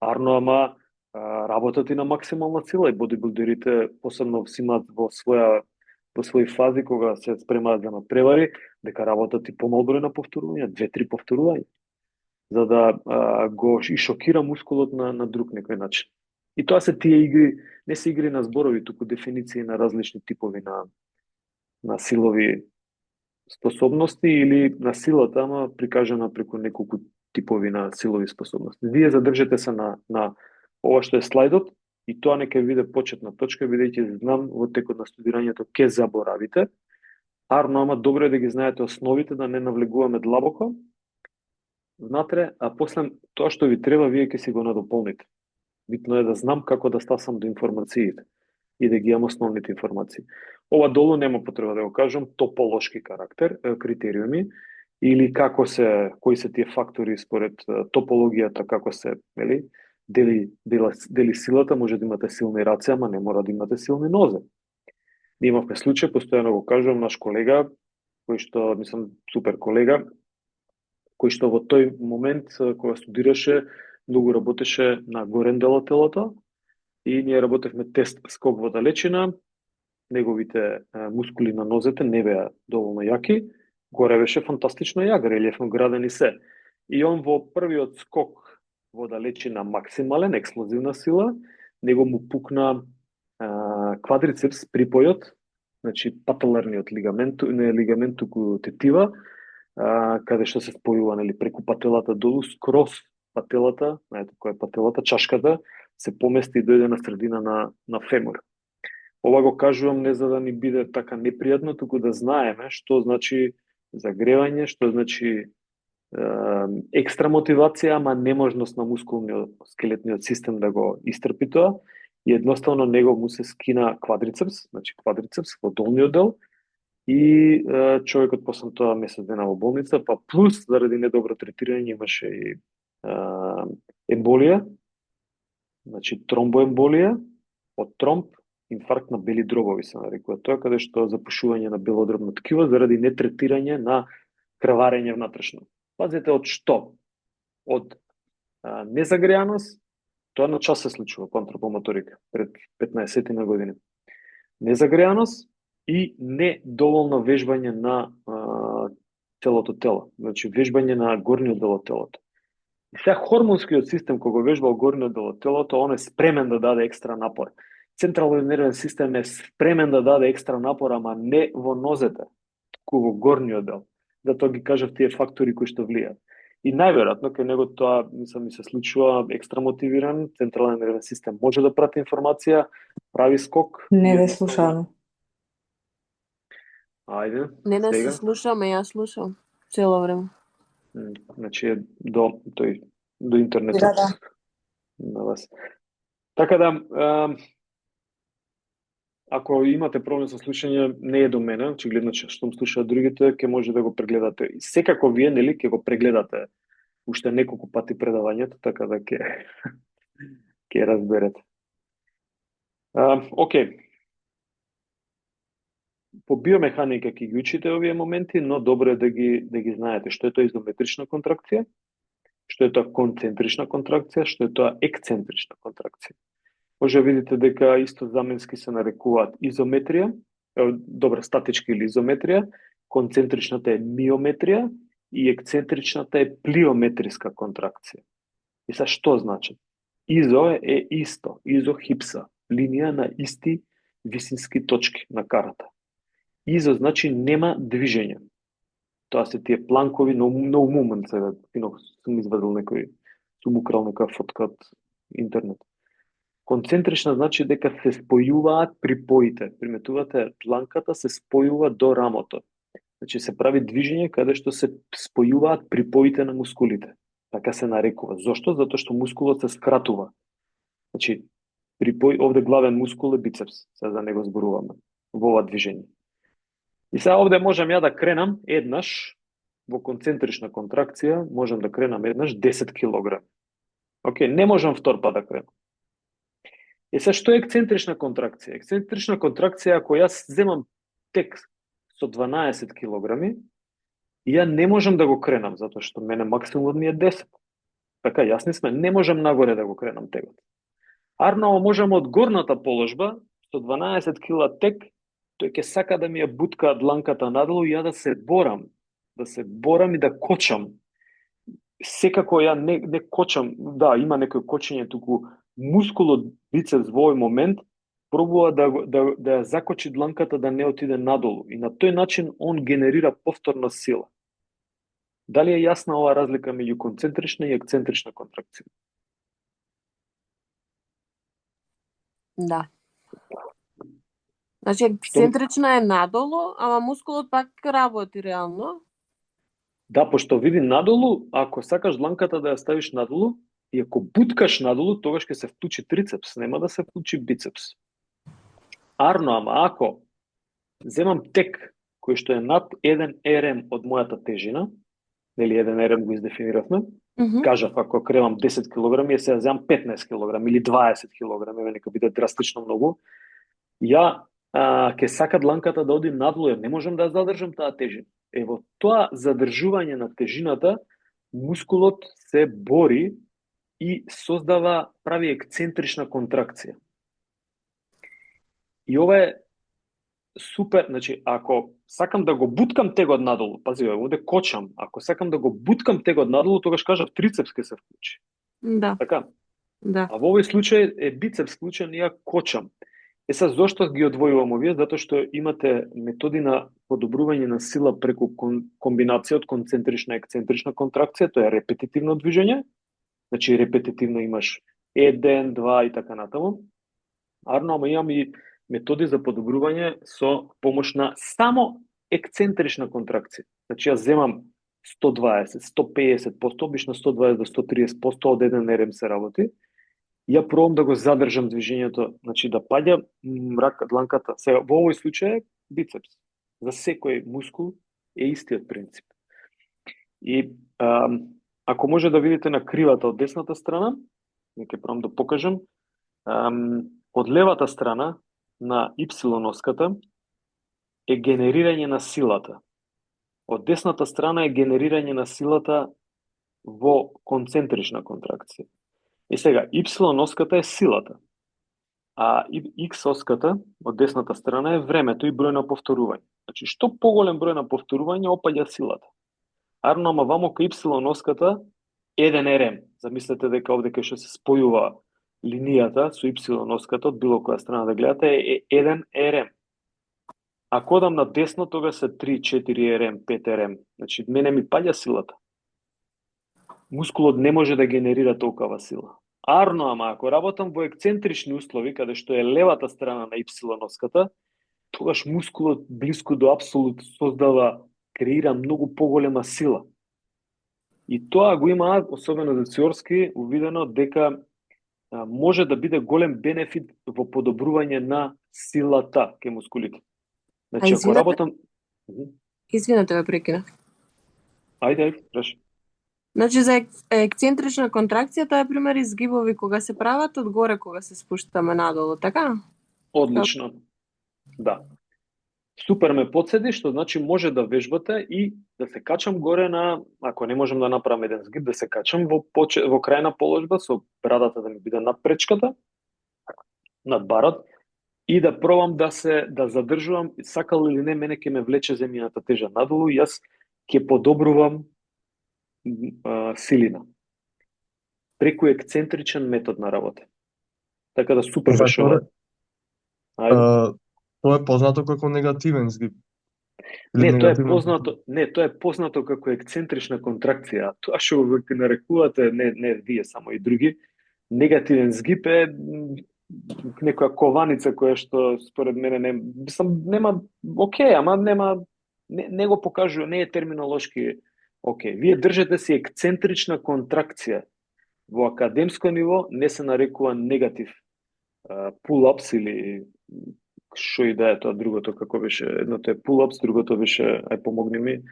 Арно, ама работат и на максимална сила и бодибилдерите посебно имаат во своји фази кога се спремаат за надпревари, дека работат и помал број на повторувања, 2-3 повторувања, за да го и шокира мускулот на друг некој начин. И тоа се тие игри, не се игри на зборови, туку дефиниции на различни типови на силови способности или на силата, ама прикажана преку неколку типови на силови способности. Вие задржете се на ова што е слайдот и тоа нека биде почетна точка, бидејќи знам во текот на студирањето ќе заборавите. Арно, ама добро е да ги знаете основите, да не навлегуваме длабоко внатре, а после тоа што ви треба, вие ќе си го надополните. Битно е да знам како да стасам до информациите и да ги имам основните информации. Ова долу нема потреба да го кажам, тополошки карактер, критериуми, или кои се тие фактори според топологијата, како се, дели силата, може да имате силни раце, ама не мора да имате силни нозе. Ние имавме случај, постојано го кажувам, наш колега, кој што, мислам, супер колега, кој што во тој момент, кога студираше, многу работеше на горен дел од телото и ние работевме тест скок во далечина, неговите мускули на нозете не беа доволно јаки, горе беше фантастично јак, релјефно граден и се. И он во првиот скок во далечина максимален, експлозивна сила, него му пукна квадрицепс припојот, значи пателарниот лигамент, не лигамент, туку тетива, каде што се спојува преку пателата долу, скроз пателата, знаете која е пателата, чашката, се помести и дојде на средина на фемор. Ова го кажувам не за да ни биде така непријатно, туку да знаеме што значи загревање, што значи екстра мотивација, ама неможност на мускулниот скелетниот систем да го истрпи тоа, и едноставно него му се скина квадрицепс, значи квадрицепс во долниот дел, и човекот после тоа месец дена во болница, па плюс заради недобро третирање имаше и емболија, значи тромбоемболија, од тромб, инфаркт на бели дробови се нарекува тоа, каде што запушување на белодробно ткиво заради нетретирање на крварење внатрешно. Пазете од што? Од незагреаност, тоа на час се случува по антропомоторика пред 15 на години. Незагреаност и недоволно вежбање на целото тело, значи вежбање на горниот дел од телото. И сега хормонскиот систем кога вежбал горниот дел од телото, он е спремен да даде екстра напор. Централниот нервен систем е спремен да даде екстра напор, ама не во нозете, туку во горниот дел. Затоа ги кажав тие фактори кои што влијаат. И најверојатно кај него тоа ми се случува екстра мотивиран, централен нервен систем може да прати информација, прави скок. Не ве слушам. Ајде, Не се сега. слушаме, јас слушам цело време. Значи е до интернетот Да. на вас. Така да, ако имате проблем со слушање, не е до мене, очигледно што слушаат другите, ќе може да го прегледате. И секако вие, нели, ќе го прегледате уште неколку пати предавањето, така да ќе разберете. Океј. По биомеханика ќе ги учите овие моменти, но добро е да ги знаете што е тоа изометрична контракција, што е тоа концентрична контракција, што е тоа ексцентрична контракција. Може да видите дека исто заменски се нарекуваат изометрија, добро, статичка или изометрија, концентричната е миометрија и ексцентричната е плиометриска контракција. И са што значи? Изо е исто, изохипса, линија на исти висински точки на карата. Изо значи нема движење. Тоа се тие планкови, no movement сега, сум извадил сум украл некоја фотка од интернет. Концентрична значи дека се спојуваат припоите. Приметувате, планката се спојува до рамото. Значи се прави движење каде што се спојуваат припоите на мускулите. Така се нарекува. Зошто? Затоа што мускулот се скратува. Значи, овде главен мускул е бицепс, сега за него зборуваме, во ова движење. И сега овде можам ја да кренам еднаш, во концентрична контракција, можам да кренам еднаш 10 кг. Океј, не можам втор пат да кренам. И сега што е ексцентрична контракција? Ексцентрична контракција, ако јас земам тек со 12 кг, ја не можам да го кренам, затоа што мене максимумот ми е 10. Така, јасни сме, не можам нагоре да го кренам тегот. Арно, можам од горната положба, со 12 кг тек, тој ќе сака да ми ја бутка дланката надолу и ја да се борам и да кочам. Секако ја не кочам, да, има некој кочење, туку мускулот бицепс во овој момент пробува да ја закочи дланката да не отиде надолу и на тој начин он генерира повторна сила. Дали е јасна ова разлика меѓу концентрична и ексцентрична контракција? Да. Значи, ексцентрична е надолу, ама мускулот пак работи реално. Да, пошто види надолу, ако сакаш дланката да ја ставиш надолу, и ако буткаш надолу, тогаш ќе се вклучи трицепс, нема да се вклучи бицепс. Арно, ама ако земам тек кој што е над 1 RM од мојата тежина, нели 1 RM го издефиниравме, кажав ако кревам 10 кг, се земам 15 кг или 20 кг, нека биде драстично многу, ја ќе сака дланката да оди надолу, не можам да задржам таа тежина. Ево тоа задржување на тежината, мускулот се бори и создава, прави ексцентрична контракција. И ова е супер, значи, ако сакам да го буткам тегот надолу, пази, овде кочам, ако сакам да го буткам тегот надолу, тогаш кажав трицепс ќе се вклучи. Да. Така? Да. А во овој случај е бицепс вклучен и ја кочам. Сега, зошто ги одвојувам овие? Затоа што имате методи на подобрување на сила преку комбинација од концентрична и ексцентрична контракција, тоа е репетитивно движење. Значи, репетитивно имаш 1, 2 и така натаму. Арно, ама имам и методи за подобрување со помош на само ексцентрична контракција. Значи, јас земам 120, 150%, обично 120 до 130% од 1 RM се работи. Ја пробам да го задржам движењето, значи да паѓа дланката. Сега, во овој случај е бицепс. За секој мускул е истиот принцип. И ако може да видите на кривата од десната страна, ќе пробам да покажам, од левата страна на Y-оската е генерирање на силата. Од десната страна е генерирање на силата во концентрична контракција. И сега, Y-оската е силата, а X-оската од десната страна е времето и број на повторување. Значи, што поголем број на повторување опаѓа силата. Арно, ама вамо кај Y-оската 1 RM. Замислете дека овде кај што се спојува линијата со Y-оската од било која страна да гледате е 1 RM. Ако одам на десно, тога се 3, 4 RM, 5 RM. Значи, мене ми паѓа силата. Мускулот не може да генерира толкова сила. Арно, ама ако работам во ексцентрични услови, каде што е левата страна на Y-оската, тогаш мускулот блиску до апсолут создава, креира многу поголема сила. И тоа го има, особено за циорски, увидено дека може да биде голем бенефит во подобрување на силата ке мускулите. Значи, ако работам... Извинете, ве прекинав. Ајде, раши. Значи, за ексцентрична контракција, тоа е пример изгибови кога се прават одгоре, кога се спуштаме надолу, така? Одлично. Да. Супер ме подседи, што значи може да вежбате и да се качам горе на, ако не можам да направам еден згиб, да се качам во крајна положба со брадата да ми биде над пречката, над барот, и да пробам да задржувам, сакал или не, мене ќе ме влече земјината тежа надолу и јас ќе подобрувам силина. Преку ексцентричен метод на работа. Така да супер беше ова. Тоа е познато како негативен згиб. Не, тоа е познато како ексцентрична контракција. Тоа што го нарекувате, не вие само и други, негативен згиб е некоја кованица која што според мене нема окей, ама не го покажува, не е терминолошки окей. Вие држите си ексцентрична контракција. Во академско ниво не се нарекува негатив pull-ups или што и да е тоа другото, како беше, едното е pull-ups, другото беше, ај помогни ми,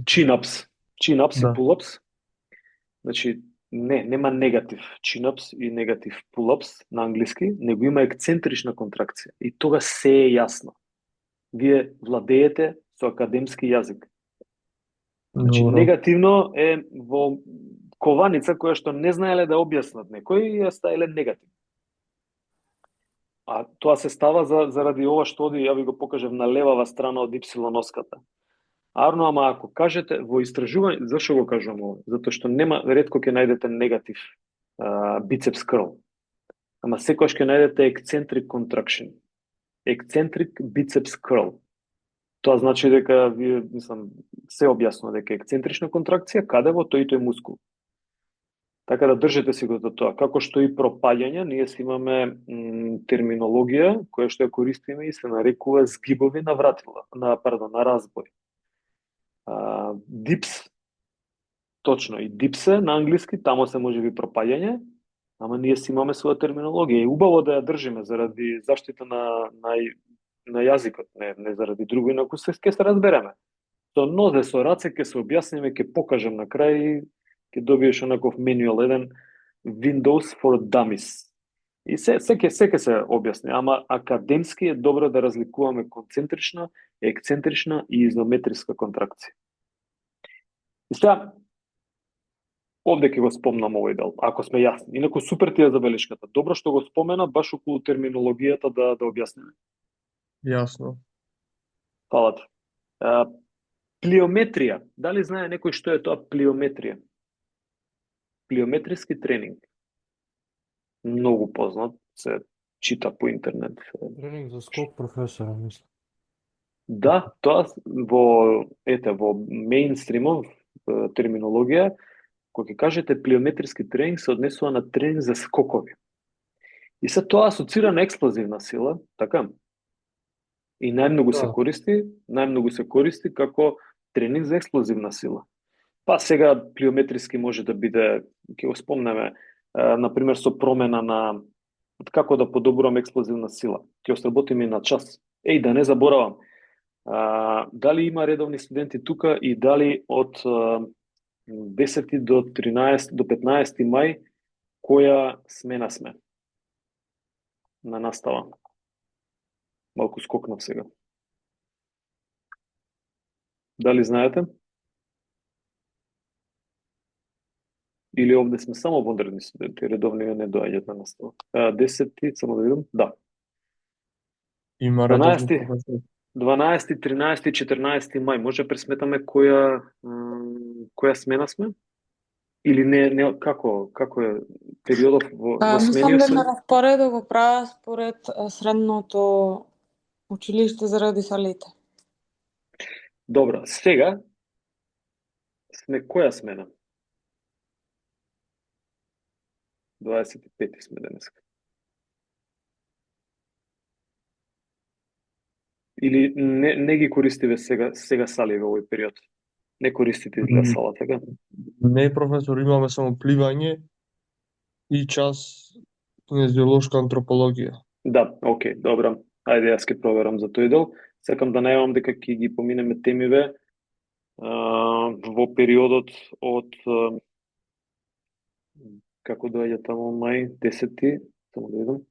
chin-ups и pull-ups. Значи, нема негатив chin-ups и негатив pull-ups на англиски, него има ексцентрична контракција. И тога се е јасно. Вие владеете со академски јазик. Значи, негативно е во кованица која што не знаеле да објаснат некој и ја ставиле негатив. А тоа се става заради ова што оди, ја ви го покажав на левава страна од ипсилоноската. Арно, ама ако кажете во истражување, зашо го кажувам ова? Затоа што ретко ќе најдете негатив бицепс крл. Ама секогаш ќе најдете ексцентрик контракшн. Ексцентрик бицепс крл. Тоа значи дека вие, се објаснува дека ексцентрична контракција каде во тој и тој мускул. Така да држете си го за тоа. Како што и пропаѓање, ние си имаме терминологија која што ја користиме и се нарекува згибови на вратила, на разбој. Дипс, точно, и дипсе на англиски, тамо се може би пропаѓање, ама ние си имаме своја терминологија и убаво да ја држиме заради заштита на јазикот, не заради друго, инаку ќе се разбереме. Со нозе, со раце ќе се објасниме, ќе покажам на крај, ќе добиеш онаков менуал, еден Windows for Dummies. И се ќе се објасни, ама академски е добро да разликуваме концентрична, ексцентрична и изометриска контракција. И сега, овде ќе го спомнам овој дел, ако сме јасни. Инаку супер ти е забелешката. Добро што го спомена, баш околу терминологијата да објасниме. Јасно. Фала ти. Плиометрија. Дали знае некој што е тоа плиометрија? Плиометриски тренинг. Многу познат, се чита по интернет. Тренинг за скок, професора, мислам. Да, тоа во мејнстримов терминологија, кога ќе кажете плиометриски тренинг, се однесува на тренинг за скокови. И се тоа асоцира на експлозивна сила, така? И најмногу се користи како тренинг за експлозивна сила. Па сега плиометриски може да биде, ќе го спомнеме, например со промена на како да подобрувам експлозивна сила. Ќе сработиме на час. Да не заборавам. Дали има редовни студенти тука и дали од 10 до 15 мај која смена сме на настава? Малку скокнав сега. Дали знаете? Или овде сме само вонредни студенти, редовни не доаѓаат на настава. 10, само да видам, да. Има 12, 13, 14 мај, може да пресметаме која смена сме? Или не како е периодов во смени? Мислам дека распоредот го прават според средното училиште заради салите. Добро, сега сме која смена? 25 сме денеска. Или не ги користиве сега сали во овој период? Не користите изгледа сала, така? Не, професор, имаме само пливање и час кинезиолошка антропологија. Да, окей, добро. Ајде, јас ќе проверам за тој дел. Сакам да најавам дека ќе ги поминеме темиве во периодот од како доаѓа таму мај 10, само да видам.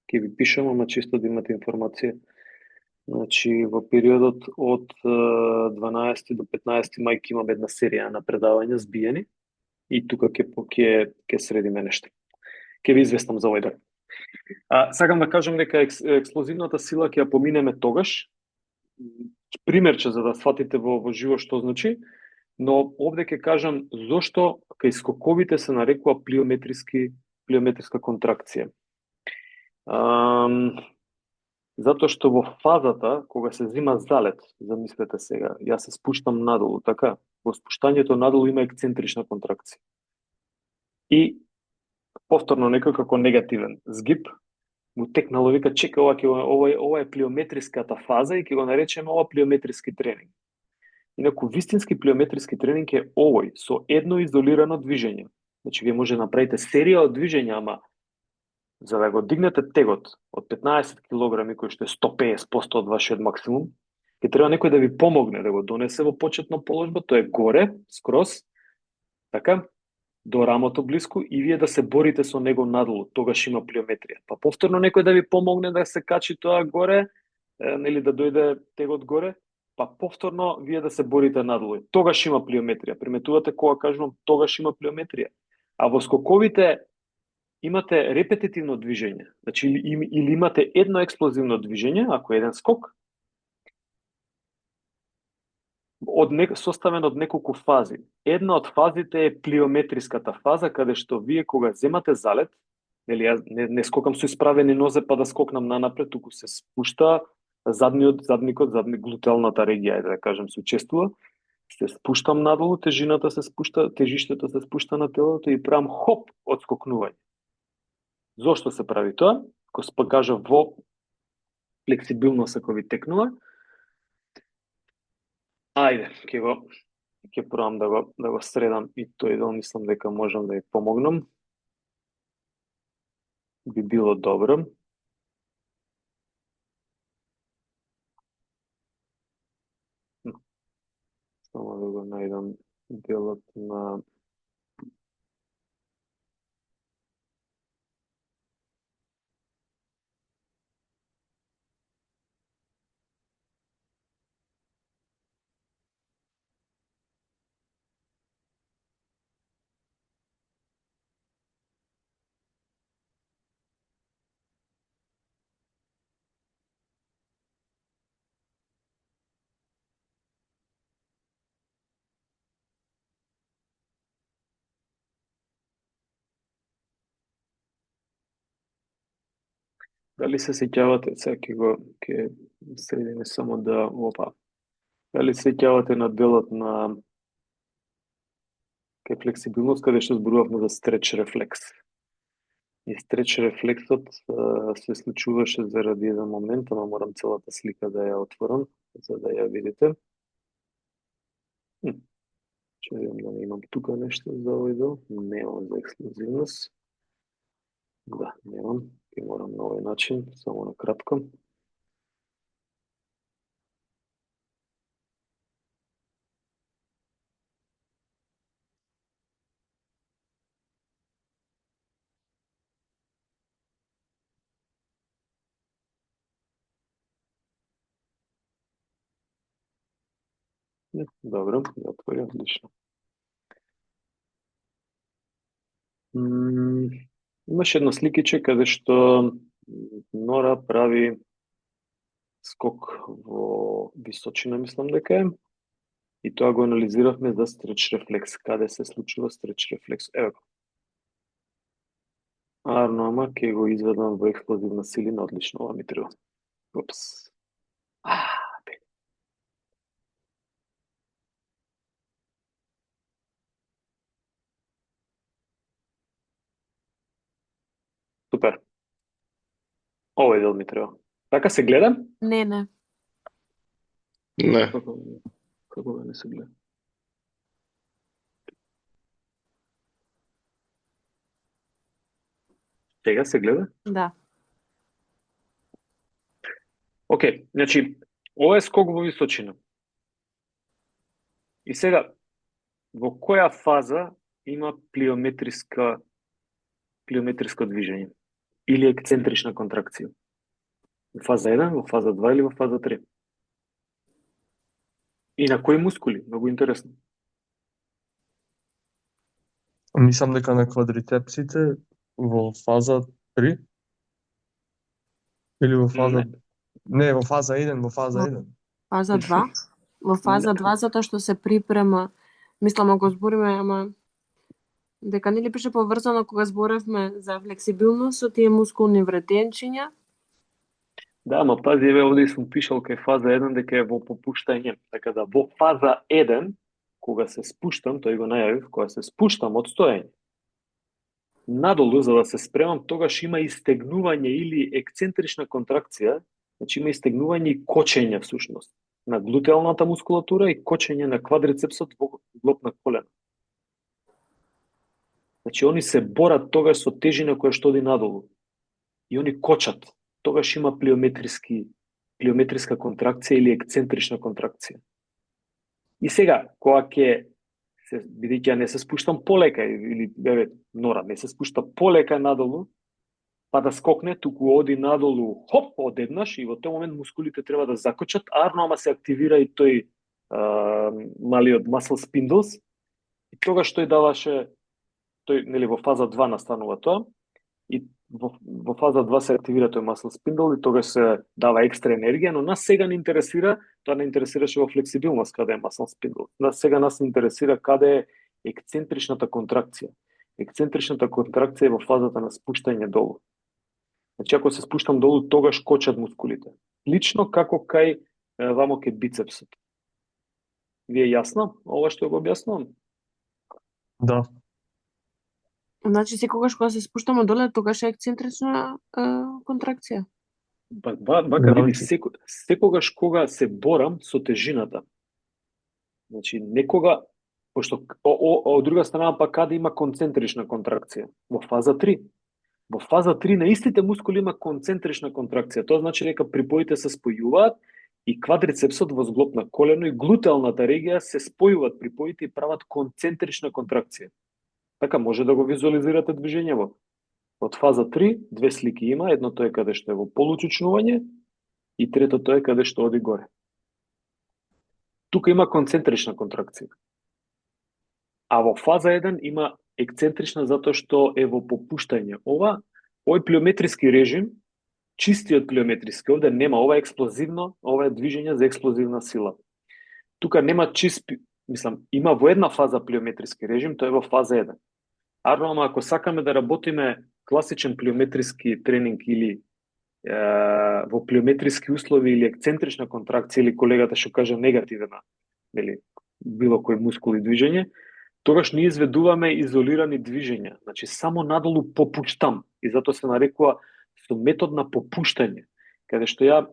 Ќе ви пишам, ама чисто да имате информација. Значи, во периодот од 12 до 15 мај ќе имаме една серија на предавања збиени и тука ќе средиме нешто. Ќе ви известам за овој дел. Сакам да кажам дека експлозивната сила ќе ја поминеме тогаш. Примерче за да сватите во живо што значи, но овде ќе кажам зошто кај скоковите се нарекува плиометриска контракција. Затоа што во фазата, кога се зима залет, замислете сега, јас се спуштам надолу, така? Во спуштањето надолу има ексцентрична контракција. И повторно некој како негативен згиб му текнало вика чека ова е плиометриската фаза и ќе го наречеме ова плиометриски тренинг. Инаку вистински плиометриски тренинг е овој со едно изолирано движење. Значи вие може да направите серија од движења, ама за да го дигнете тегот од 15 кг кој што е 150% од вашиот максимум, ќе треба некој да ви помогне да го донесе во почетна положба, тоа е горе, скроз, така, до рамото блиску и вие да се борите со него надолу, тогаш има плиометрија. Па повторно некој да ви помогне да се качи тоа горе, нели да дојде тегот горе, па повторно вие да се борите надолу. Тогаш има плиометрија. Приметувате кога кажувам тогаш има плиометрија. А во скоковите имате репетитивно движење. Значи или имате едно експлозивно движење, ако е еден скок, составен од неколку фази. Една од фазите е плиометриската фаза, каде што вие кога земате залет, нели јас не скокам со исправени нозе па да скокнам нанапред, туку се спушта задникот, глутеалната регија, да кажем, се учествува, се спуштам надолу, тежината се спушта, тежиштето се спушта на телото и правам хоп одскокнување. Зошто се прави тоа? Ко се покажа во флексибилност ако ви текнува. Ајде, ќе пробам да го средам и тој дел, мислам дека можам да ја помогнам. Би било добро. Само да го најдам делот на дали се сеќавате, сега ќе средиме само да опа. Дали се сеќавате на делот на кај флексибилност, каде што зборувавме за стреч рефлекс. И стреч рефлексот се случуваше заради еден момент, ама морам целата слика да ја отворам, за да ја видите. Че видам да не имам тука нешто за овој дел. Немам за ексклузивност. Да, немам. Ќе морам на овој начин, само на кратко. Добро, да отворя, одлично. Имаше едно сликиче каде што Нора прави скок во височина, мислам дека е. И тоа го анализиравме за стреч рефлекс. Каде се случува стреч рефлекс? Ево го. Ама ќе го изведам во експлозивна силина, одлично, ова ми треба. Упс. Супер. Овој дел ми треба. Така се гледа? Не. Не. Како да не се гледа? Сега се гледа? Да. Океј, значи, ова е скок во височина. И сега, во која фаза има плиометриска движење? Или ексцентрична контракција? Во фаза 1, во фаза 2 или во фаза 3? И на кои мускули? Многу интересно. Мислам дека на квадрицепсите во фаза 3 или во фаза не, во фаза 1, во фаза 1. Фаза 2? Во фаза 2 затоа што се припрема, мислам ако збориме, ама дека нели беше поврзано кога зборевме за флексибилност со тие мускулни вретенчиња. Да, ама пази, еве овде сум пишал кај фаза 1 дека е во попуштање. Така да во фаза 1, кога се спуштам, тој го најавив, кога се спуштам од стоење, надолу за да се спремам, тогаш има истегнување или ексцентрична контракција, значи има истегнување и кочење всушност на глутеалната мускулатура и кочење на квадрицепсот во глоб на колено. Значи они се борат тогаш со тежина која што оди надолу. И они кочат. Тогаш има плиометриска контракција или ексцентрична контракција. И сега, кога ќе бидејќи ја не се спуштам полека или Нора не се спушта полека надолу, па да скокне, туку оди надолу, хоп, одеднаш и во тој момент мускулите треба да закочат, ама се активира и тој малиот muscle spindles, и тогаш тој даваше, нели во фаза 2 настанува тоа, и во фаза 2 се активира тој muscle spindle и тогаш се дава екстра енергија, но нас сега не интересира, тоа не интересираше во флексибилност каде е muscle spindle. Сега нас не интересира каде е ексцентричната контракција. Ексцентричната контракција е во фазата на спуштање долу. Значи, ако се спуштам долу, тогаш кочат мускулите. Лично како кај вамо кај бицепсот. Ви е јасно ова што го објаснувам? Да. Значи секогаш кога се спуштаме доле, тогаш е ексцентрична контракција. Бака, види, секогаш кога се борам со тежината. Значи, некога, пошто од друга страна па каде има концентрична контракција? Во фаза 3. Во фаза 3 на истите мускули има концентрична контракција. Тоа значи дека припоите се спојуваат и квадрицепсот во зглоб на колено и глутеалната регија се спојуваат припоите и прават концентрична контракција. Така може да го визуализирате движењево. Од фаза 3 две слики има, едното е каде што е во получучнување и третото е каде што оди горе. Тука има концентрична контракција. А во фаза 1 има ексцентрична затоа што е во попуштање. Овој плиометриски режим, чистиот плиометриски, овде нема, ова е експлозивно, ова е движење за експлозивна сила. Тука нема има во една фаза плиометриски режим, тоа е во фаза 1. Ама ако сакаме да работиме класичен плиометриски тренинг или во плиометриски услови или ексцентрична контракција или колегата што кажа негативна, нели, било кој мускул и движење, тогаш ние изведуваме изолирани движења, значи само надолу попуштам и затоа се нарекува со метод на попуштање, каде што ја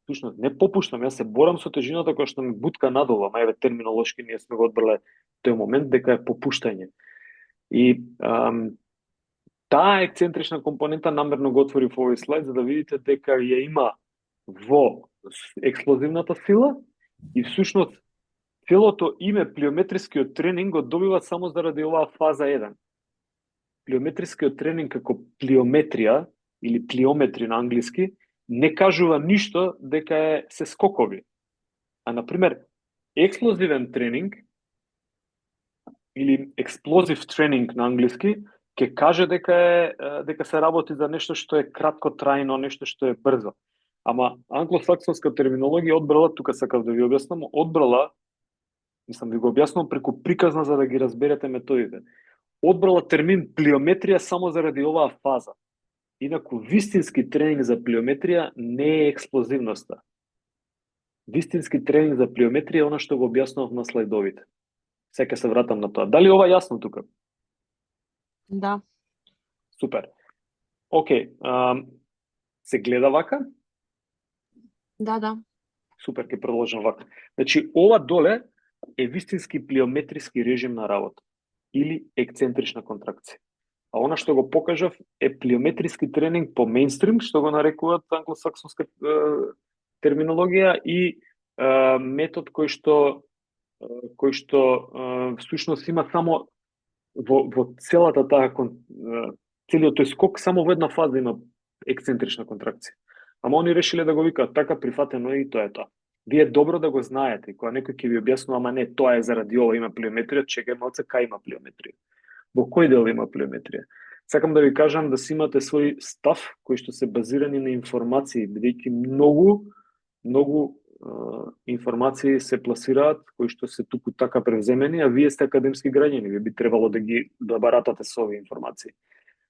всушност не попуштам, јас се борам со тежината која што ми бутка надолу, ама еве терминолошки ние сме го одбрале тој момент дека е попуштање. И таа ексцентрична компонента намерно го отворив овој слайд за да видите дека ја има во експлозивната сила и всушност целото име плиометрискиот тренинг го добива само заради оваа фаза 1. Плиометрискиот тренинг како плиометрија или плиометри на англиски не кажува ништо дека се скокови. А например, експлозивен тренинг или explosive тренинг на англиски ќе каже дека се работи за нешто што е краткотрајно, нешто што е брзо. Ама англосаксонска терминологија одбрала, тука сакав да ви објаснам, ви го објаснувам преку приказна за да ги разберете методите. Одбрала термин плиометрија само заради оваа фаза. Инаку вистински тренинг за плиометрија не е експлозивноста. Вистински тренинг за плиометрија е она што го објаснував на слайдовите. Сега се вратам на тоа. Дали ова јасно тука? Да. Супер. Океј, се гледа вака? Да. Супер, ќе продолжам вака. Значи, ова доле е вистински плиометриски режим на работа или ексцентрична контракција. А она што го покажав е плиометриски тренинг по мејнстрим, што го нарекуваат англосаксонска терминологија и метод кој што всушност има само во целата таа целиот тој скок само во една фаза има ексцентрична контракција. Ама они решиле да го викаат така, прифатено и тоа е тоа. Вие добро да го знаете, кога некој ќе ви објаснува, ама не, тоа е заради ова има плиометрија, чекај малце, кај има плиометрија? Во кој дел има плиометрија? Сакам да ви кажам да си имате свој став кои што се базирани на информации, бидејќи многу информации се пласираат кои што се туку така превземени, а вие сте академски граѓани, ви би требало да баратате со овие информации.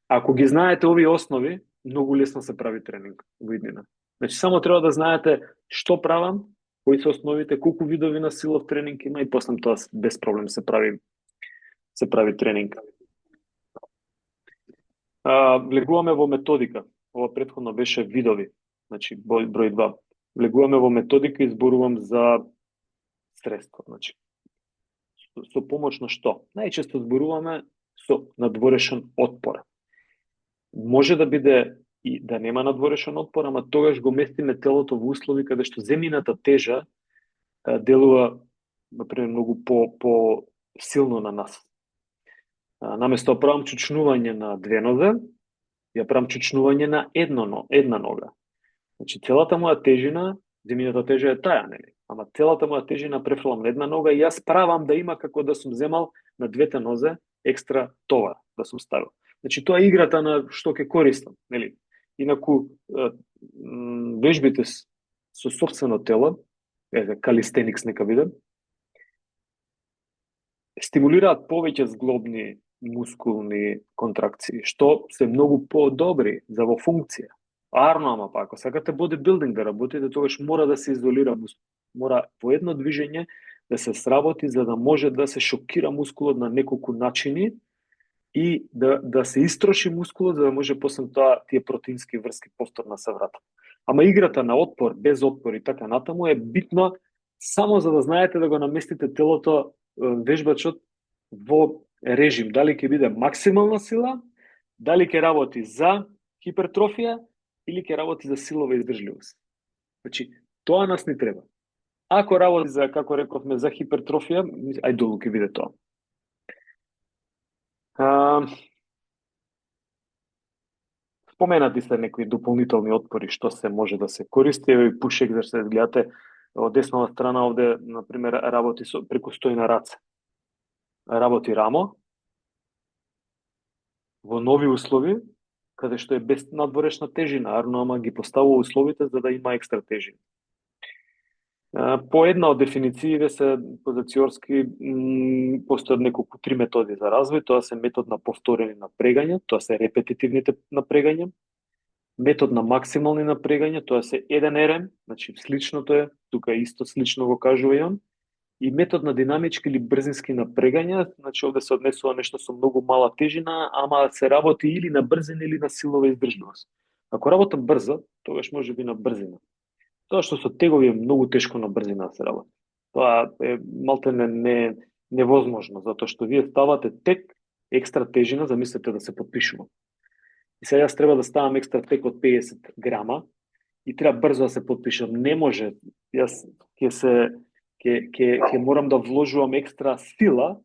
Ако ги знаете овие основи, многу лесно се прави тренинг во иднина. Значи само треба да знаете што правам, кои се основите, колку видови на силов тренинг има и после тоа без проблем се прави тренинг. Влегуваме во методика. Ова претходно беше видови, значи број 2. Влегуваме во методика и зборувам за средство, значи. Со помош на што? Најчесто зборуваме со надворешен отпор. Може да биде и да нема надворешен отпор, ама тогаш го местиме телото во услови каде што земјината тежа делува, например, многу по силно на нас. Наместо да правам чучнување на две нозе, ја правам чучнување на една нога. Значи, целата моја тежина, земјината тежа е таја, нели? Ама целата моја тежина префрлам на една нога и јас правам да има како да сум земал на двете нозе екстра товар да сум ставил. Значи, тоа е играта на што ќе користам, нели? Инаку, вежбите со сопствено тело, калистеникс нека биде, стимулираат повеќе зглобни мускулни контракции, што се многу подобри за во функција. Арно, ама па, ако сакате бодибилдинг да работите, тогаш мора да се изолира мускул. Мора во едно движење да се сработи за да може да се шокира мускулот на неколку начини и да се истроши мускулот за да може после тоа тие протеински врски повторно се вратат. Ама играта на отпор, без отпор и така натаму е битно само за да знаете да го наместите телото, вежбачот во режим, дали ќе биде максимална сила, дали ќе работи за хипертрофија или ќе работи за силова издржливост. Значи, тоа нас не треба. Ако работи за, како рековме, за хипертрофија, ај долу ќе биде тоа. Споменати се некои дополнителни отпори што се може да се користи. Еве push exercise гледате од деснава страна овде, например, работи преку стојна раце. Работи рамо во нови услови, каде што е без надворешна тежина, арно, ама ги поставува условите за да има екстра тежина. По една од дефинициите се позициорски постојат неколку 3 методи за развој, тоа се метод на повторени напрегања, тоа се репетитивните напрегања, метод на максимални напрегања, тоа се 1 RM, значи сличното е, тука исто слично го кажува и он, и метод на динамички или брзински напрегања, значи овде се однесува нешто со многу мала тежина, ама се работи или на брзина или на силова издржливост. Ако работам брзо, тогаш може би на брзина. Тоа што со тегови е многу тешко на брзина да се работи. Тоа е малте невозможно, затоа што вие ставате тек, екстра тежина, замислете да се подпишува. И сега јас треба да ставам екстра тек од 50 грама и треба брзо да се подпишам. Не може, јас ќе морам да вложувам екстра сила,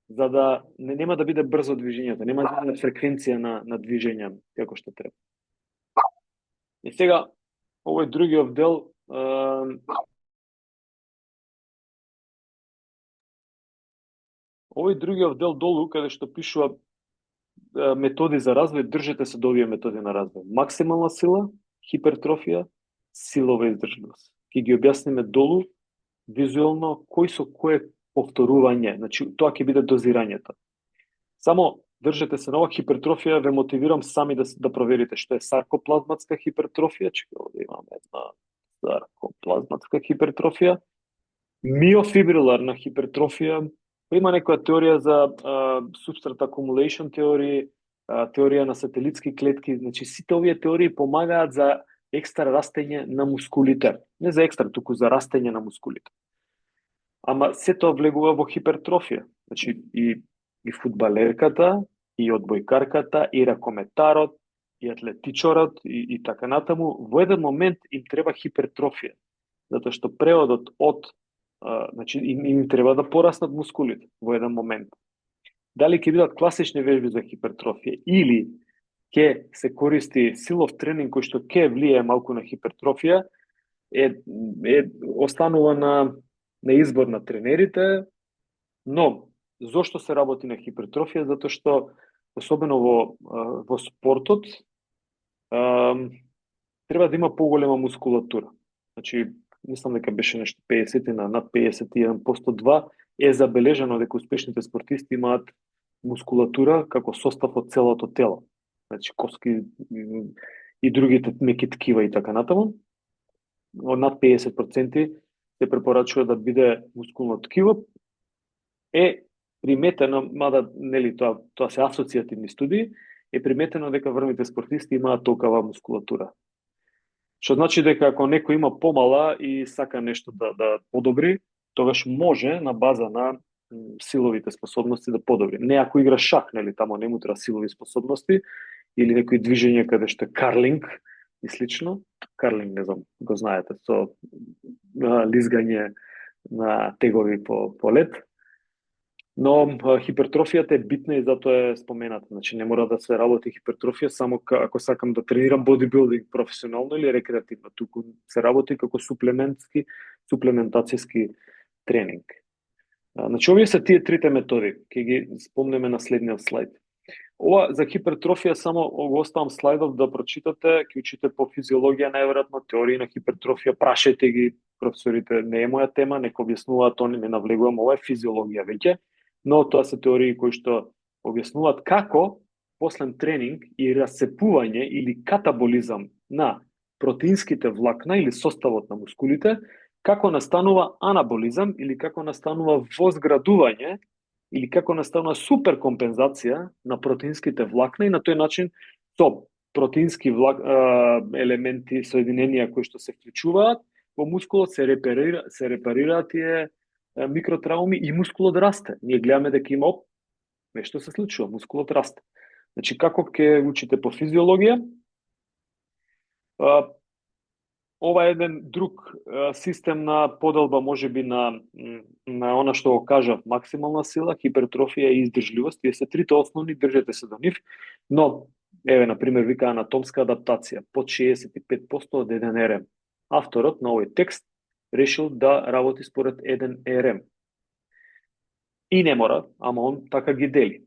за да нема да биде брзо движењето, нема да биде фреквенција на движење како што треба. И сега овој другиот дел долу каде што пишува методи за развој, држете се до овие методи на развој. Максимална сила, хипертрофија, силова издржливост. Ќе ги објасниме долу визуелно кој со кое повторување, значи тоа ќе биде дозирањето. Само држете се на ова хипертрофија, ве мотивирам сами да проверите што е саркоплазматска хипертрофија, чекај овде имаме една саркоплазматска хипертрофија, миофибриларна хипертрофија, има некоја теорија за substrate accumulation теорија на сателитски клетки, значи сите овие теории помагаат за екстра растење на мускулите. Не за екстра, туку за растење на мускулите. Ама се тоа влегува во хипертрофија. Значи и фудбалерката, и одбојкарката, и ракометарот, и атлетичарот, и така натаму, во еден момент им треба хипертрофија. Затоа што преодот од, значи им треба да пораснат мускулите во еден момент. Дали ќе бидат класични вежби за хипертрофија или ќе се користи силов тренинг кој што ќе влијае малку на хипертрофија, останува на избор на тренерите, но зошто се работи на хипертрофија? Затоа што особено во спортот треба да има поголема мускулатура. Значи, мислам дека беше нешто 50 на над 51%, 2 е забележано дека успешните спортисти имаат мускулатура како состав од целото тело. Значи, коски и другите меки ткива и така натаму. Од над 50% се препорачува да биде мускулно ткиво. Е приметено, мада нели тоа се асоцијативни студии, е приметено дека врвните спортисти имаат толкова мускулатура. Што значи дека ако некој има помала и сака нешто да подобри, тогаш може на база на силовите способности да подобри. Не ако игра шах, нели, тамо не му треба силови способности, или некои движења каде што е карлинг и слично. Карлинг, не знам, го знаете, со лизгање на тегови по лед. Но хипертрофијата е битна и затоа е спомената. Значи не мора да се работи хипертрофија само ако сакам да тренирам бодибилдинг професионално или рекреативно, туку се работи како суплементацијски тренинг. Значи овие се тие трите методи, ќе ги спомнеме на следниот слайд. Ова за хипертрофија само го оставам слайдов да прочитате, ќе учите по физиологија најверојатно, теории на хипертрофија, прашајте ги професорите, не е моја тема, нека објаснуваат, тоа не навлегувам, ова е физиологија веќе, но тоа се теории кои што објаснуваат како после тренинг и расцепување или катаболизам на протеинските влакна или составот на мускулите, како настанува анаболизам или како настанува возградување или како настанува суперкомпензација на протеинските влакна и на тој начин со протеински елементи, соединенија кои што се вклучуваат во мускулот се репарираат тие микротрауми и мускулот расте. Ние гледаме дека има нешто се случува, мускулот расте. Значи како ќе учите по физиологија? Ова е еден друг систем на поделба, можеби на она што го кажав, максимална сила, хипертрофија и издржливост. Тие се трите основни, држете се до нив, но еве на пример вика анатомска адаптација, под 65% од 1 РМ. Авторот на овој текст решил да работи според 1 РМ. И не мора, ама он така ги дели.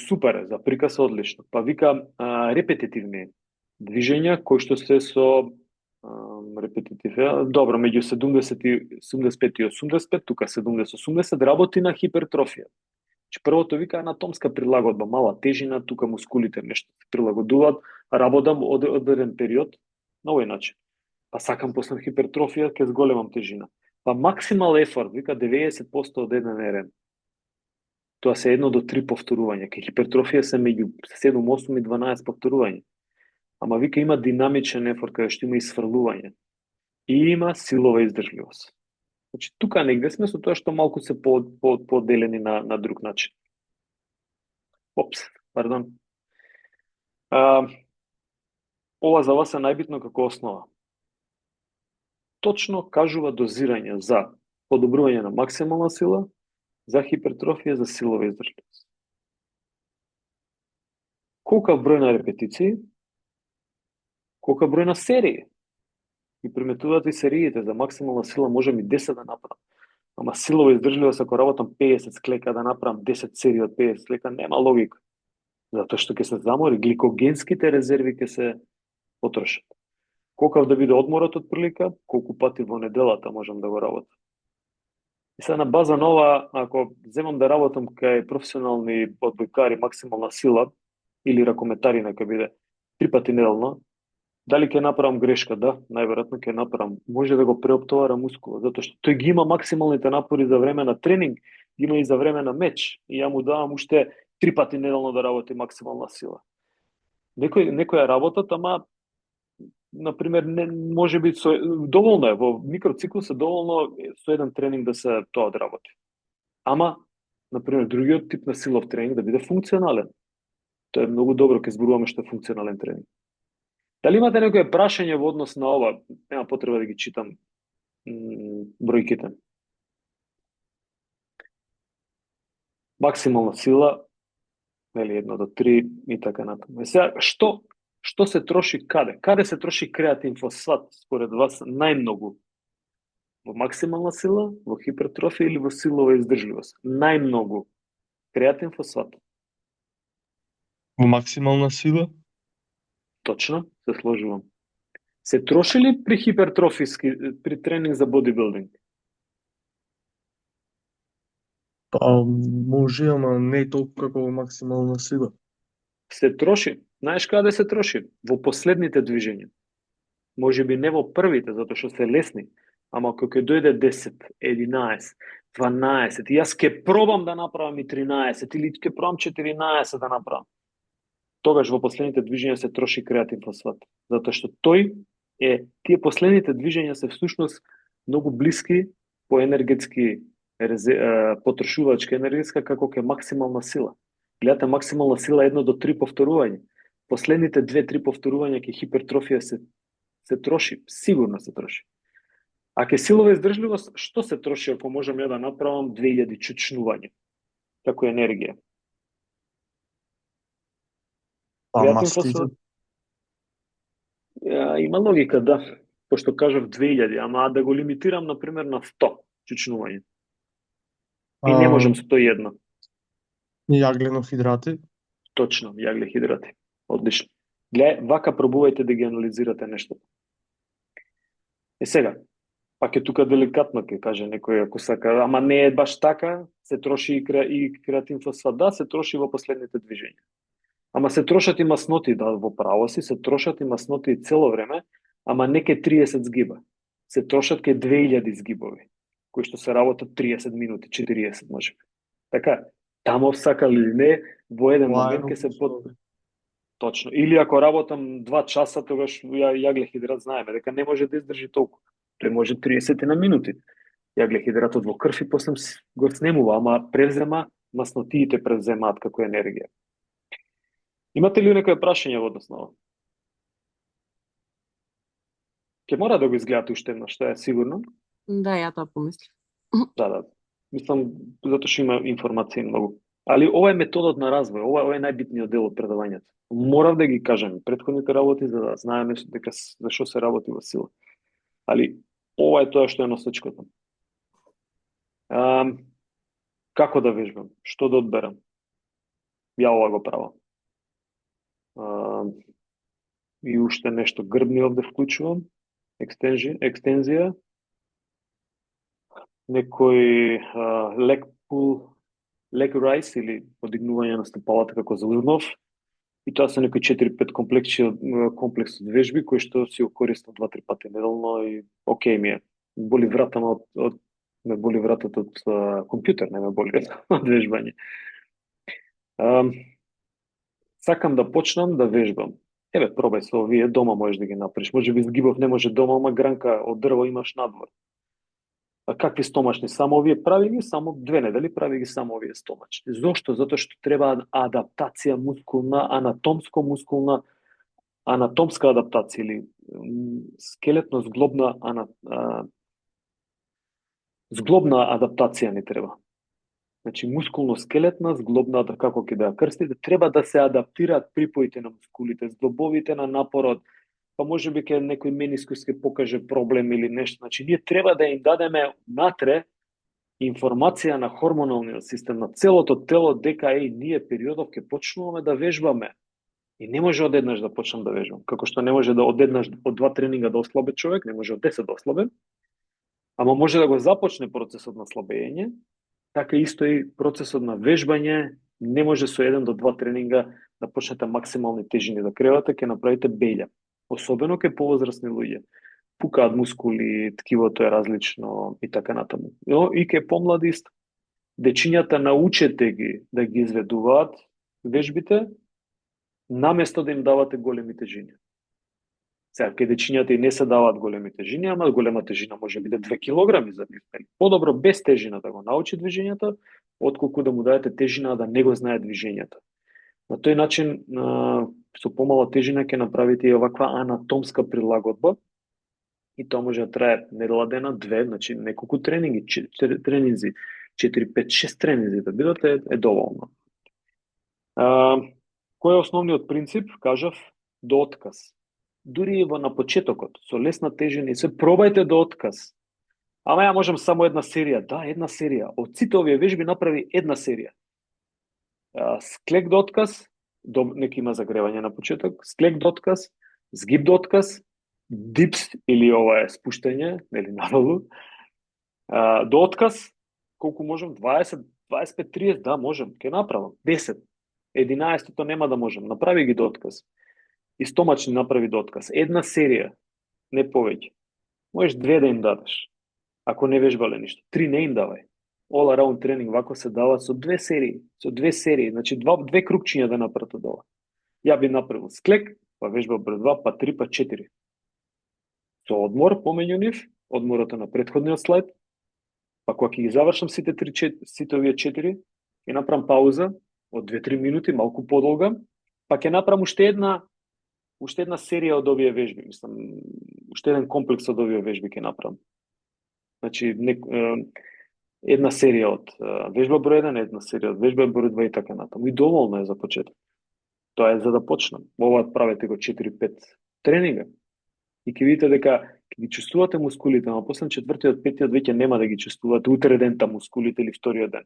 Супер е, за приказ е одлично. Па вика репетитивни движења кои што се со добро, меѓу 75 и 85, тука 70-80 работи на хипертрофија. Че првото вика анатомска прилагодба, мала тежина, тука мускулите нешто се прилагодуваат, работам од одреден период на овој начин. Па сакам после хипертрофија ке зголемам тежина. Па максимал ефорт, вика 90% од 1 РМ. Тоа се 1 до 3 повторувања. Ке хипертрофија се меѓу 7, 8 и 12 повторувања. Ама вика има динамичен ефорт каде што има исфрлување. И има силова издржливост. Значи тука негде сме со тоа што малку се поделени на друг начин. Пардон. Ова за вас е најбитно како основа. Точно кажува дозирање за подобрување на максимална сила, за хипертрофија, за силова издржливост. Колкав број на репетиции, колкав број на серии. И приметуваат и сериите, за максимална сила можем и 10 да направам. Ама силова издржливост, ако работам 50 склека да направам 10 серии од 50 склека, нема логика. Затоа што ќе се замори, гликогенските резерви ќе се потрошат. Колкав да биде одморот од прилика, колку пати во неделата можам да го работам. И сега на база на ова, ако земам да работам кај професионални одбојкари максимална сила, или ракометари нека биде 3 пати неделно, дали ќе направам грешка? Да, најверојатно ќе направам. Може да го преоптовара мускулот, затоа што тој ги има максималните напори за време на тренинг, ги има и за време на меч. И ја му давам уште 3 пати неделно да работи максимална сила. Некоја работат, ама например, не може би доволно е во микроциклус е доволно со еден тренинг да се тоа одработи. Ама, например, другиот тип на силов тренинг да биде функционален. Тоа е многу добро кога зборуваме што е функционален тренинг. Дали имате некое прашање во однос на ова? Нема потреба да ги читам бројките. Максимална сила, нели 1 до 3 и така натаму. Сега, што се троши каде? Каде се троши креатин фосфат според вас најмногу? Во максимална сила, во хипертрофија или во силова издржливост? Најмногу креатин фосфат. Во максимална сила? Точно, се сложувам. Се троши ли при хипертрофиски, при тренинг за бодибилдинг? Па, може, ама не толку како во максимална сила. Се троши. Знаеш каде се троши? Во последните движења. Може би не во првите, затоа што се лесни, ама кога ќе дојде 10, 11, 12, и јас ќе пробам да направам и 13, или ќе пробам 14 да направам. Тогаш во последните движења се троши креатин фосфат. Затоа што тие последните движења се всушност многу блиски по енергетски потрошувачка енергетска како ке максимална сила. Гледате, максимална сила 1 до 3 повторување. Последните 2-3 повторувања ке хипертрофија се троши, сигурно се троши. А ке силова издржливост, што се троши ако можам ја да направам 2000 чучнувања како енергија? Па, Креатин мастите. фосфат? Има логика, да. Пошто кажав 2000, ама да го лимитирам, например, на 100 чучнувања. И не можам 101. Јагленохидрати. Точно, јаглехидрати. Одлично. Гледај, вака пробувајте да ги анализирате нештото. Сега, пак е тука деликатно, ќе каже некој ако сака, ама не е баш така, се троши и креатин фосфат, да, се троши во последните движења. Ама се трошат и масноти, да, во право си, се трошат и масноти цело време, ама не ке 30 згиба. Се трошат ке 2000 згибови, кои што се работат 30 минути, 40 може. Така, тамо сакали или не, во еден момент ке се Точно. Или ако работам 2 часа, тогаш јаглехидрат знаеме дека не може да издржи толку. Тој може 30 на минути. Јаглехидратот во крв и после го снемува, ама превзема, маснотиите превземаат како енергија. Имате ли некој прашање во однос на ова? Ќе мора да го изгледате уште еднаш, што е сигурно. Да, ја тоа помислив. Да. Мислам, затоа што има информации многу. Али ова е методот на развој, ова е најбитниот дел од предавањето. Морав да ги кажам претходните работи за да знаеме дека за што се работи во сила. Али ова е тоа што е носечкото. Како да вежбам? Што да одберам? Ја ова го правам. И уште нешто грбни овде вклучувам. Екстензија. Некој leg rise или подигнување на стапалата како за урнов. И тоа се некои 4-5 комплекс од вежби кои што си го користам 2-3 пати неделно и окей ми е. Боли вратама ме боли вратот од компјутер, не ме боли од вежбање. Сакам да почнам да вежбам. Еве, пробај со овие, дома можеш да ги направиш. Може би згибов не може дома, ама гранка од дрво имаш надвор. А какви стомачни? Само овие прави ги, само 2 недели прави ги само овие стомачни. Зошто? Затоа што треба адаптација мускулна, анатомска адаптација или скелетно-зглобна зглобна адаптација ни треба. Значи, мускулно-скелетна, зглобна, како ќе да ја крстите, треба да се адаптираат припоите на мускулите, зглобовите на напорот, па може би ке некој менискус ке покаже проблем или нешто. Значи, ние треба да им дадеме натре информација на хормоналниот систем, на целото тело, дека ние периодов ке почнуваме да вежбаме. И не може одеднаш да почнам да вежбам. Како што не може да одеднаш од 2 тренинга да ослабе човек, не може од 10 да ослабе, ама може да го започне процесот на слабење, така исто и процесот на вежбање не може со 1 до 2 тренинга да почнете максимални тежини да кревате, ќе направите беља. Особено кај повозрасни луѓе. Пукаат мускули, ткивото е различно и така натаму. Но и кај помлади исто. Дечињата научете ги да ги изведуваат вежбите, наместо да им давате големи тежини. Сега, кај дечињата и не се даваат големи тежини, ама голема тежина може биде 2 килограми за нив. Подобро без тежина да го научи движењата, отколку да му дадете тежина да не го знае движењата. На тој начин, со помала тежина ќе направите и оваква анатомска прилагодба, и тоа може да трае недела дена, 2, значи неколку тренинзи, 4, 5, 6 тренинзи да бидат е доволно. Кој е основниот принцип? Кажав, до отказ. Дури и на почетокот, со лесна тежина и се пробајте до отказ. Ама ја можам само една серија. Да, една серија. Од сите овие вежби направи една серија. Склек до отказ, нека има загревање на почеток, склек до отказ, згиб до отказ, дипс или ова е спуштање, нели надолу. До отказ, колку можам? 20, 25, 30, да, можам, ќе направам. 10, 11-то нема да можам. Направи ги до отказ. И стомачни направи до отказ. Една серија, не повеќе. Можеш 2 да им дадеш. Ако не вежбале ништо. 3 не им давај. All around тренинг вако се дава со 2 серии. Со 2 серии, значи 2 крупчиња да направите дова. Ја би направил склек, па вежба број 2, па 3, па 4. Со одмор помеѓу нив, одморот на претходниот слайд, па кога ќе ги завршам сите овие 4, ќе направам пауза од 2-3 минути, малку подолга, па ќе направам уште една серија од овие вежби, мислам, уште еден комплекс од овие вежби ќе направам. Значи, една серија од вежба број 1, една серија од вежба број 2 и така натаму. И доволно е за почеток. Тоа е за да почнам. Ова правете го 4-5 тренинга. И ќе видите дека ќе ги чувствувате мускулите, но после 4-тиот, 5-тиот веќе нема да ги чувствувате утре дента мускулите или вториот ден.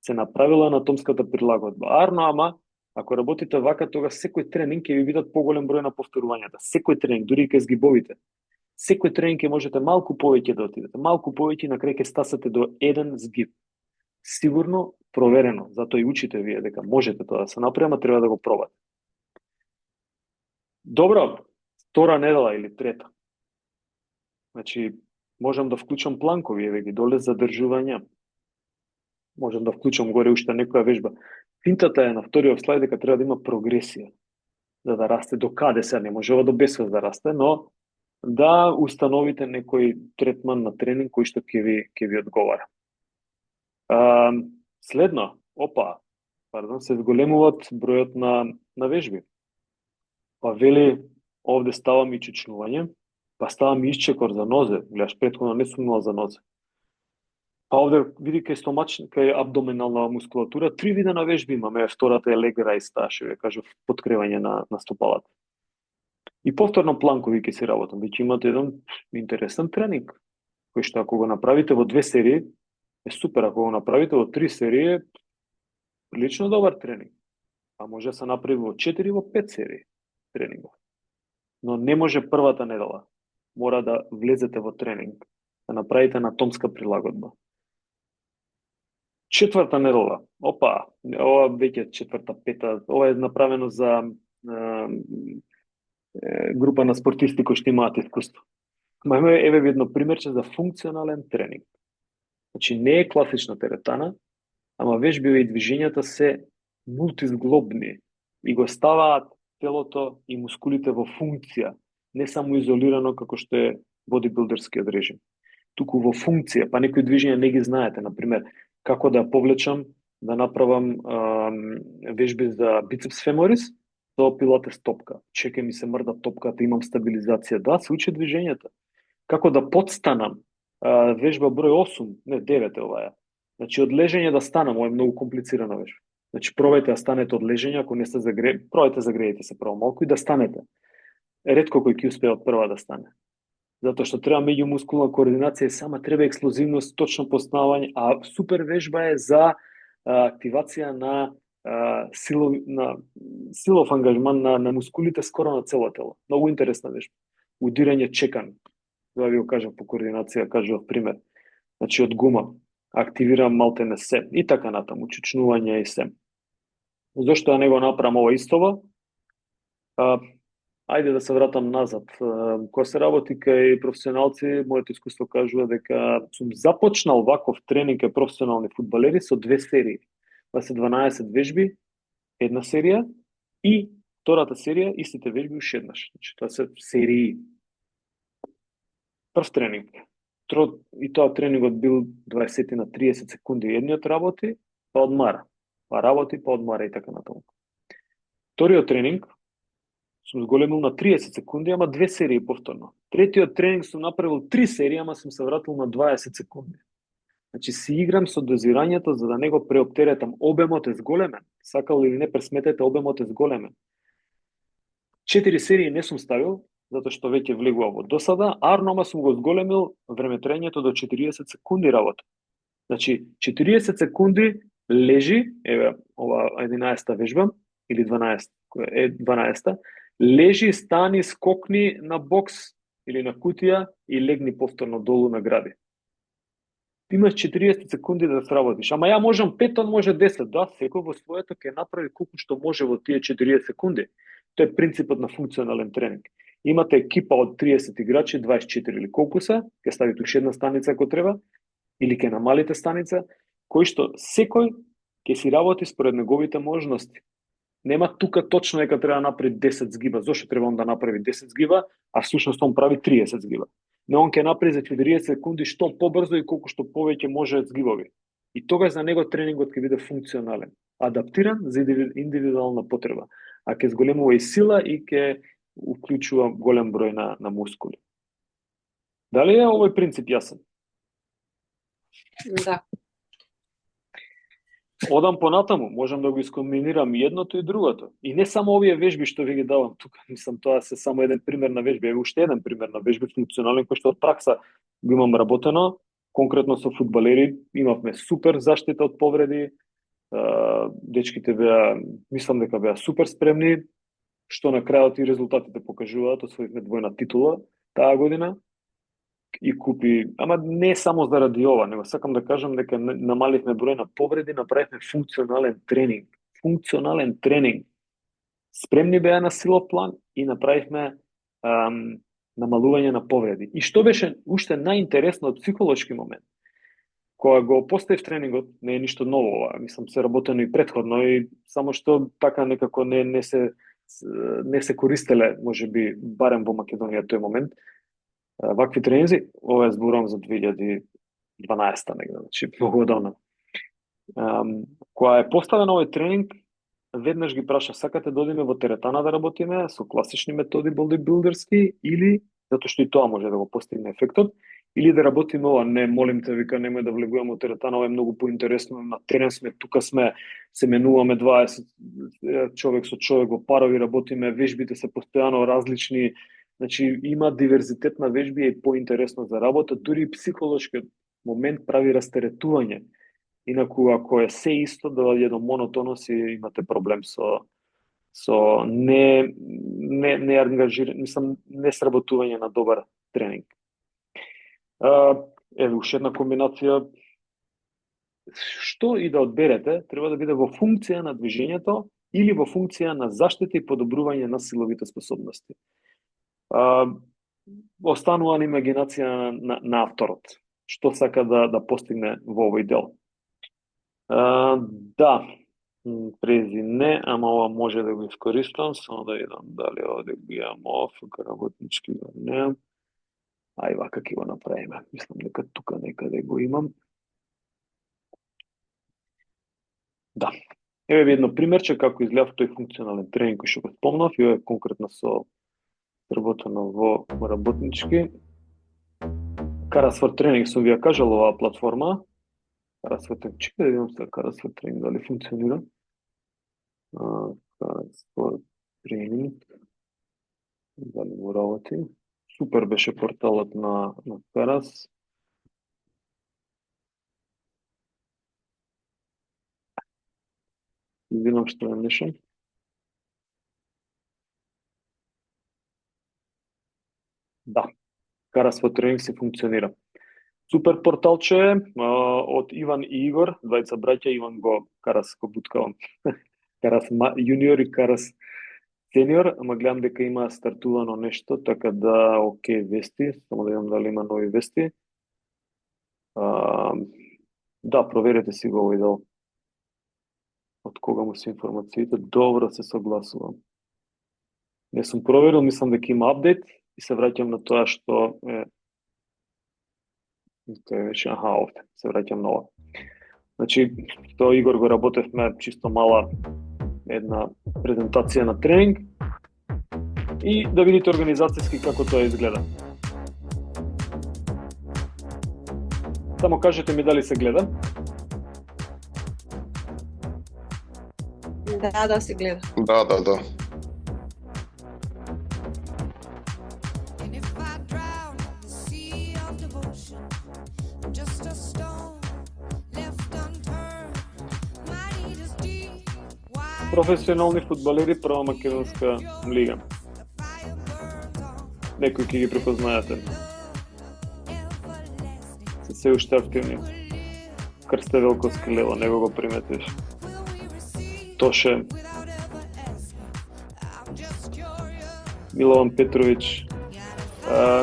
Се направила анатомската прилагодба. Арно, ама ако работите вака, тога секој тренинг ќе ви бидат поголем број на повторувањата. Секој тренинг, дури и кај згибовите. Секој тренинг ќе можете малку повеќе да отидете. Малку повеќе на крај ќе стасате до еден згиб. Сигурно, проверено. Затоа и учите вие дека можете тоа да се направи, ама треба да го пробате. Добро, втора недела или трета. Значи, можам да вклучам планкови, еве ги доле задржувања. Можам да вклучам горе уште некоја вежба. Финтата е на вториот слайд дека треба да има прогресија. За да расте до каде се, не можева до безвест да расте, но да установите некој третман на тренинг кој што ќе ви одговара. Следно, се зголемуваат бројот на вежби. Па вели, овде ставам и чучнување, па ставам и исчекор за нозе, гледаш, претходно не сум имал за нозе. Па овде види кај абдоменална мускулатура, 3 вида на вежби имаме, втората е лег райз, таа што ве кажав, подкревање на стопалата. И повторно планкови ќе се работам, веќе имате еден интересен тренинг, кој што ако го направите во 2 серии, е супер, ако го направите во 3 серии, прилично добар тренинг. А може да се направи во 4, во 5 серии тренингов. Но не може првата недела. Мора да влезете во тренинг, да направите анатомска прилагодба. Четврта недела. Ова веќе четврта, пета, ова е направено за група на спортисти кои што имаат искуство. Еве видно примерче за функционален тренинг. Значи не е класична теретана, ама вежбите и движењата се мултизглобни и го ставаат телото и мускулите во функција, не само изолирано како што е бодибилдерскиот режим. Туку во функција, па некои движења не ги знаете, например, како да поблечам, да направам вежби за бицепс феморис, со пилатес топка. Чека ми се мрда топката, имам стабилизација. Да, се учи движењата. Како да подстанам, вежба број 8, не 9 е оваа. Значи од лежење да станам, ова е многу комплицирана вежба. Значи пробајте да станете од лежење, ако не сте пробајте загреете се прво малку и да станете. Ретко кој ќе успее од прва да стане. Затоа што треба меѓумускулна координација и сама треба експлозивност, точно поснавање, а супер вежба е за активација на силов ангажман на мускулите скоро на цело тело. Многу интересна вежба. Удирање чекан. Да ви го кажам по координација, кажував пример. Значи од гума активирам малтене се и така натаму, чучнување и се. Зошто ја не го направам ова истово? Ајде да се вратам назад. Кога се работи кај професионалци, моето искуство кажува дека сум започнал ваков тренинг кај професионални фудбалери со 2 серии. Тоа се 12 вежби, една серија и Втората серија, истите вежби уште еднаш. Значи, тоа се серии. Прв тренинг. И тоа тренингот бил 20 на 30 секунди. Едниот работи, па одмара. Па работи, па одмара и така натаму. Вториот тренинг сум зголемил на 30 секунди, ама 2 серии повторно. Третиот тренинг сум направил 3 серии, ама сум се вратил на 20 секунди. Значи, си играм со дозирањето за да не го преоптеретам. Обемот е зголемен. Сакал или не, пресметете, обемот е зголемен. 4 серии не сум ставил, затоа што веќе влегува во досада, арнома сум го зголемил времетрањето до 40 секунди работа. Значи, 40 секунди лежи, еве, ова 11-та вежба, или 12-та, лежи, стани, скокни на бокс или на кутија и легни повторно долу на гради. Имаш 40 секунди да сработиш. Ама ја можам 5, он може 10. Да, секој во своето ќе направи колку што може во тие 40 секунди. Тоа е принципот на функционален тренинг. Имате екипа од 30 играчи, 24 или колку се, ќе ставите уште една станица ако треба, или ќе намалите станица, кој што секој ќе си работи според неговите можности. Нема тука точно дека треба да направи 10 згиба. Зошто треба он да направи 10 згиба, а всушност он прави 30 згиба? Но он ќе направи за 40 секунди што побрзо и колку што повеќе може згибови. И тогаш за него тренингот ќе биде функционален, адаптиран за индивидуална потреба, а ќе зголемува и сила и ќе уклучува голем број на мускули. Дали е овој принцип јасен? Да. Одам понатаму, можам да го искомбинирам и едното и другото. И не само овие вежби што ви ги давам тука, мислам тоа се само еден пример на вежби, е уште еден пример на вежби функционални кој што од пракса го имам работено, конкретно со фудбалери, имавме супер заштита од повреди, дечките беа, мислам дека беа супер спремни, што на крајот и резултатите покажуваат, освоивме двојна титула таа година и купи, ама не само заради ова, него сакам да кажам дека намаливме број на повреди, направивме функционален тренинг. Функционален тренинг. Спремни беа на силов план и направивме намалување на повреди. И што беше уште најинтересно од психолошки момент? Кога го поставив тренингот, не е ништо ново ова, мислам се работено и претходно, и само што така некако не се користеле, можеби барем во Македонија тој момент, вакви тренинзи, ова зборувам за 2012 негде, значи многу одавна. Кога е поставен овој тренинг, веднаш ги праша, сакате да одиме во теретана да работиме со класични методи бодибилдерски или затоа што и тоа може да го постигне ефектот, или да работиме ова, не, молим те, вика, немој да влегуваме во теретана, ова е многу поинтересно, на терен сме, тука сме, се менуваме 20 човек со човек во парови, работиме, вежбите се постојано различни, значи има диверзитет на вежби и поинтересно за работа, дури и психолошкиот момент прави растеретување. Инаку ако е се исто, да доаѓа до монотоност и имате проблем со не ангажирање, мислам, не сработување на добар тренинг. Еве уште една комбинација. Што и да одберете, треба да биде во функција на движењето или во функција на заштита и подобрување на силовите способности. Останува на имагинација на авторот, што сака да постигне во овој дел. Да, прези не, ама ова може да го искористам, само да видам дали овде го имам работнички го немам. Ај вака ќе го направиме. Мислам дека тука некаде го имам. Да. Еве ви едно примерче како изгледа тој функционален тренинг кој што го спомнав, и ова е конкретно со работено во работнички. Карасвор тренинг сум ви ја кажал оваа платформа. Карасвор тренинг, чекај да видам сега Карасвор тренинг дали функционира. Карасвор тренинг. Дали го работи? Супер беше порталот на Карас. Видам што е нешто. Да, Карасвор тренинг се функционира. Супер порталче од Иван и Игор, двајца браќа, Иван го Карас го буткавам. Карас јуниор и Карас сениор, ама гледам дека има стартувано нешто, така да окей вести, само да видам дали има нови вести. Да, проверете си го овој дел. Од кога му се информациите, добро се согласувам. Не сум проверил, мислам дека има апдейт и се враќам на тоа што е... Тој беше, овде, се враќам на ова. Значи, тоа Игор го работевме чисто мала една презентација на тренинг и да видите организацијски како тоа изгледа. Само кажете ми дали се гледа. Да, се гледа. Да. Професионални фудбалери, прва македонска лига. Некои ќе ги препознаете. Се уште активни. Крсте Велковски лево, него го приметиш. Тоше. Милован Петрович.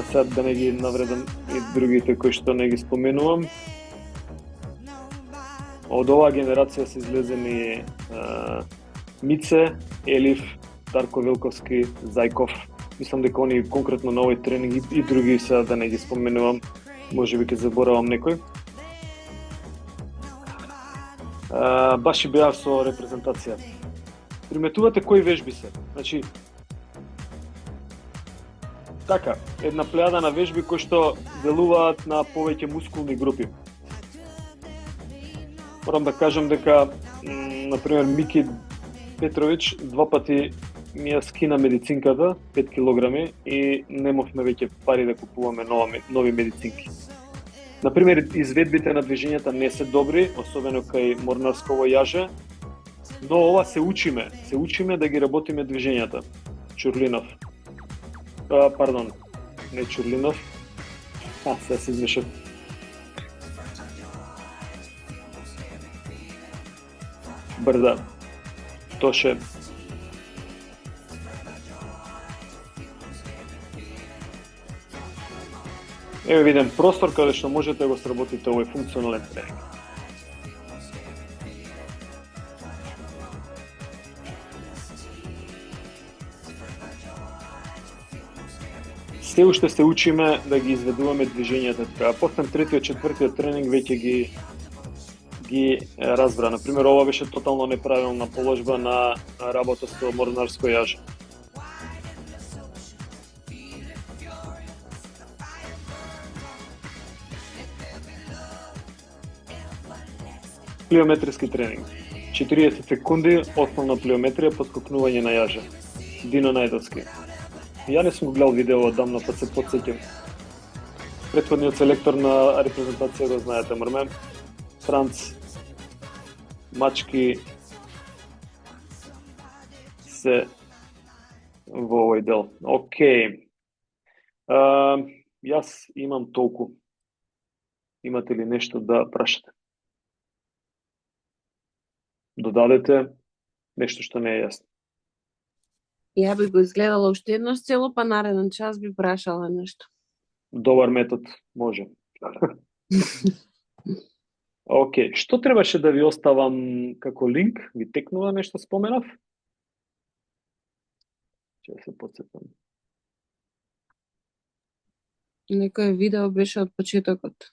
Сега да не ги навредам и другите кои што не ги споменувам. Од оваа генерација се излезени Мице, Елиф, Дарко Велковски, Зајков. Мислам дека они конкретно на овој тренинг и други сега да не ги споменувам, можеби ќе заборавам некој. Баш и беа со репрезентација. Приметувате кои вежби се. Значи, така, една плејада на вежби кои што делуваат на повеќе мускулни групи. Морам да кажам дека, например, Мики Петрович 2 пати ми ја скина медицинката, 5 килограми, и немовме веќе пари да купуваме нови медицинки. Например, изведбите на движењата не се добри, особено кај морнарсково јаже, но ова се учиме да ги работиме движењата. Чурлинов. Пардон, не Чурлинов. Сега се измешав. Брда. Тоше. Еве виден простор каде што можете да го сработите овој функционален тренинг. Се уште се учиме да ги изведуваме движењата така. После третиот, четвртиот тренинг веќе ги разбра. Например, ова беше тотално неправилна положба на работа со морнарско јаже. Плиометриски тренинг. 40 секунди, основна плиометрија, поскокнување на јаже. Дино Најдовски. Ја не сум го гледал видео одамна, па се подсеќам. Претходниот селектор на репрезентација го знаете, мрме. Франц, мачки се во овој дел. Океј. Јас имам толку. Имате ли нешто да прашате? Додадете нешто што не е јасно. Ја би го изгледала уште еднаш цело, па нареден час би прашала нешто. Добар метод, може. Океј, што требаше да ви оставам како линк? Ви текнува нешто споменав? Ќе се подсетам. Некој видео беше од почетокот.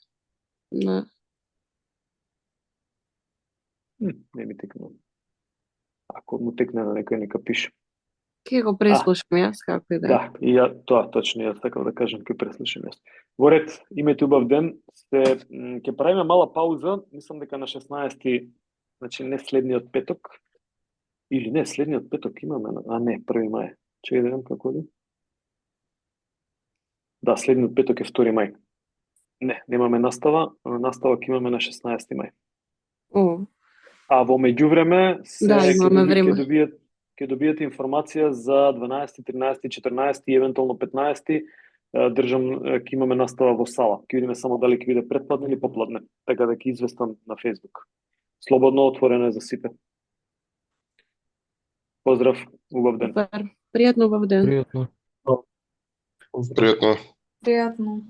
Не ми текнува. Ако му текне на некој, нека пише. Ке го преслушам јас, како и да. Да, и ја, тоа точно јас сакав да кажам, ке преслушам јас. Во ред, имате убав ден. Ќе правиме мала пауза, мислам дека на 16-ти, значи не следниот петок, или не, следниот петок имаме, не, 1 мај. Чекај да видам како ли. Да, следниот петок е 2 мај. Не, немаме настава, настава ќе имаме на 16 мај. А во меѓувреме ќе добиете информација за 12, 13, 14 и евентуално 15. Ќе имаме настава во сала. Ќе видиме само дали ќе биде претпладне или попладне, така да ќе известам на Facebook. Слободно, отворено е за сите. Поздрав, убав ден. Пријатно, убав ден. Пријатно. Пријатно. Пријатно.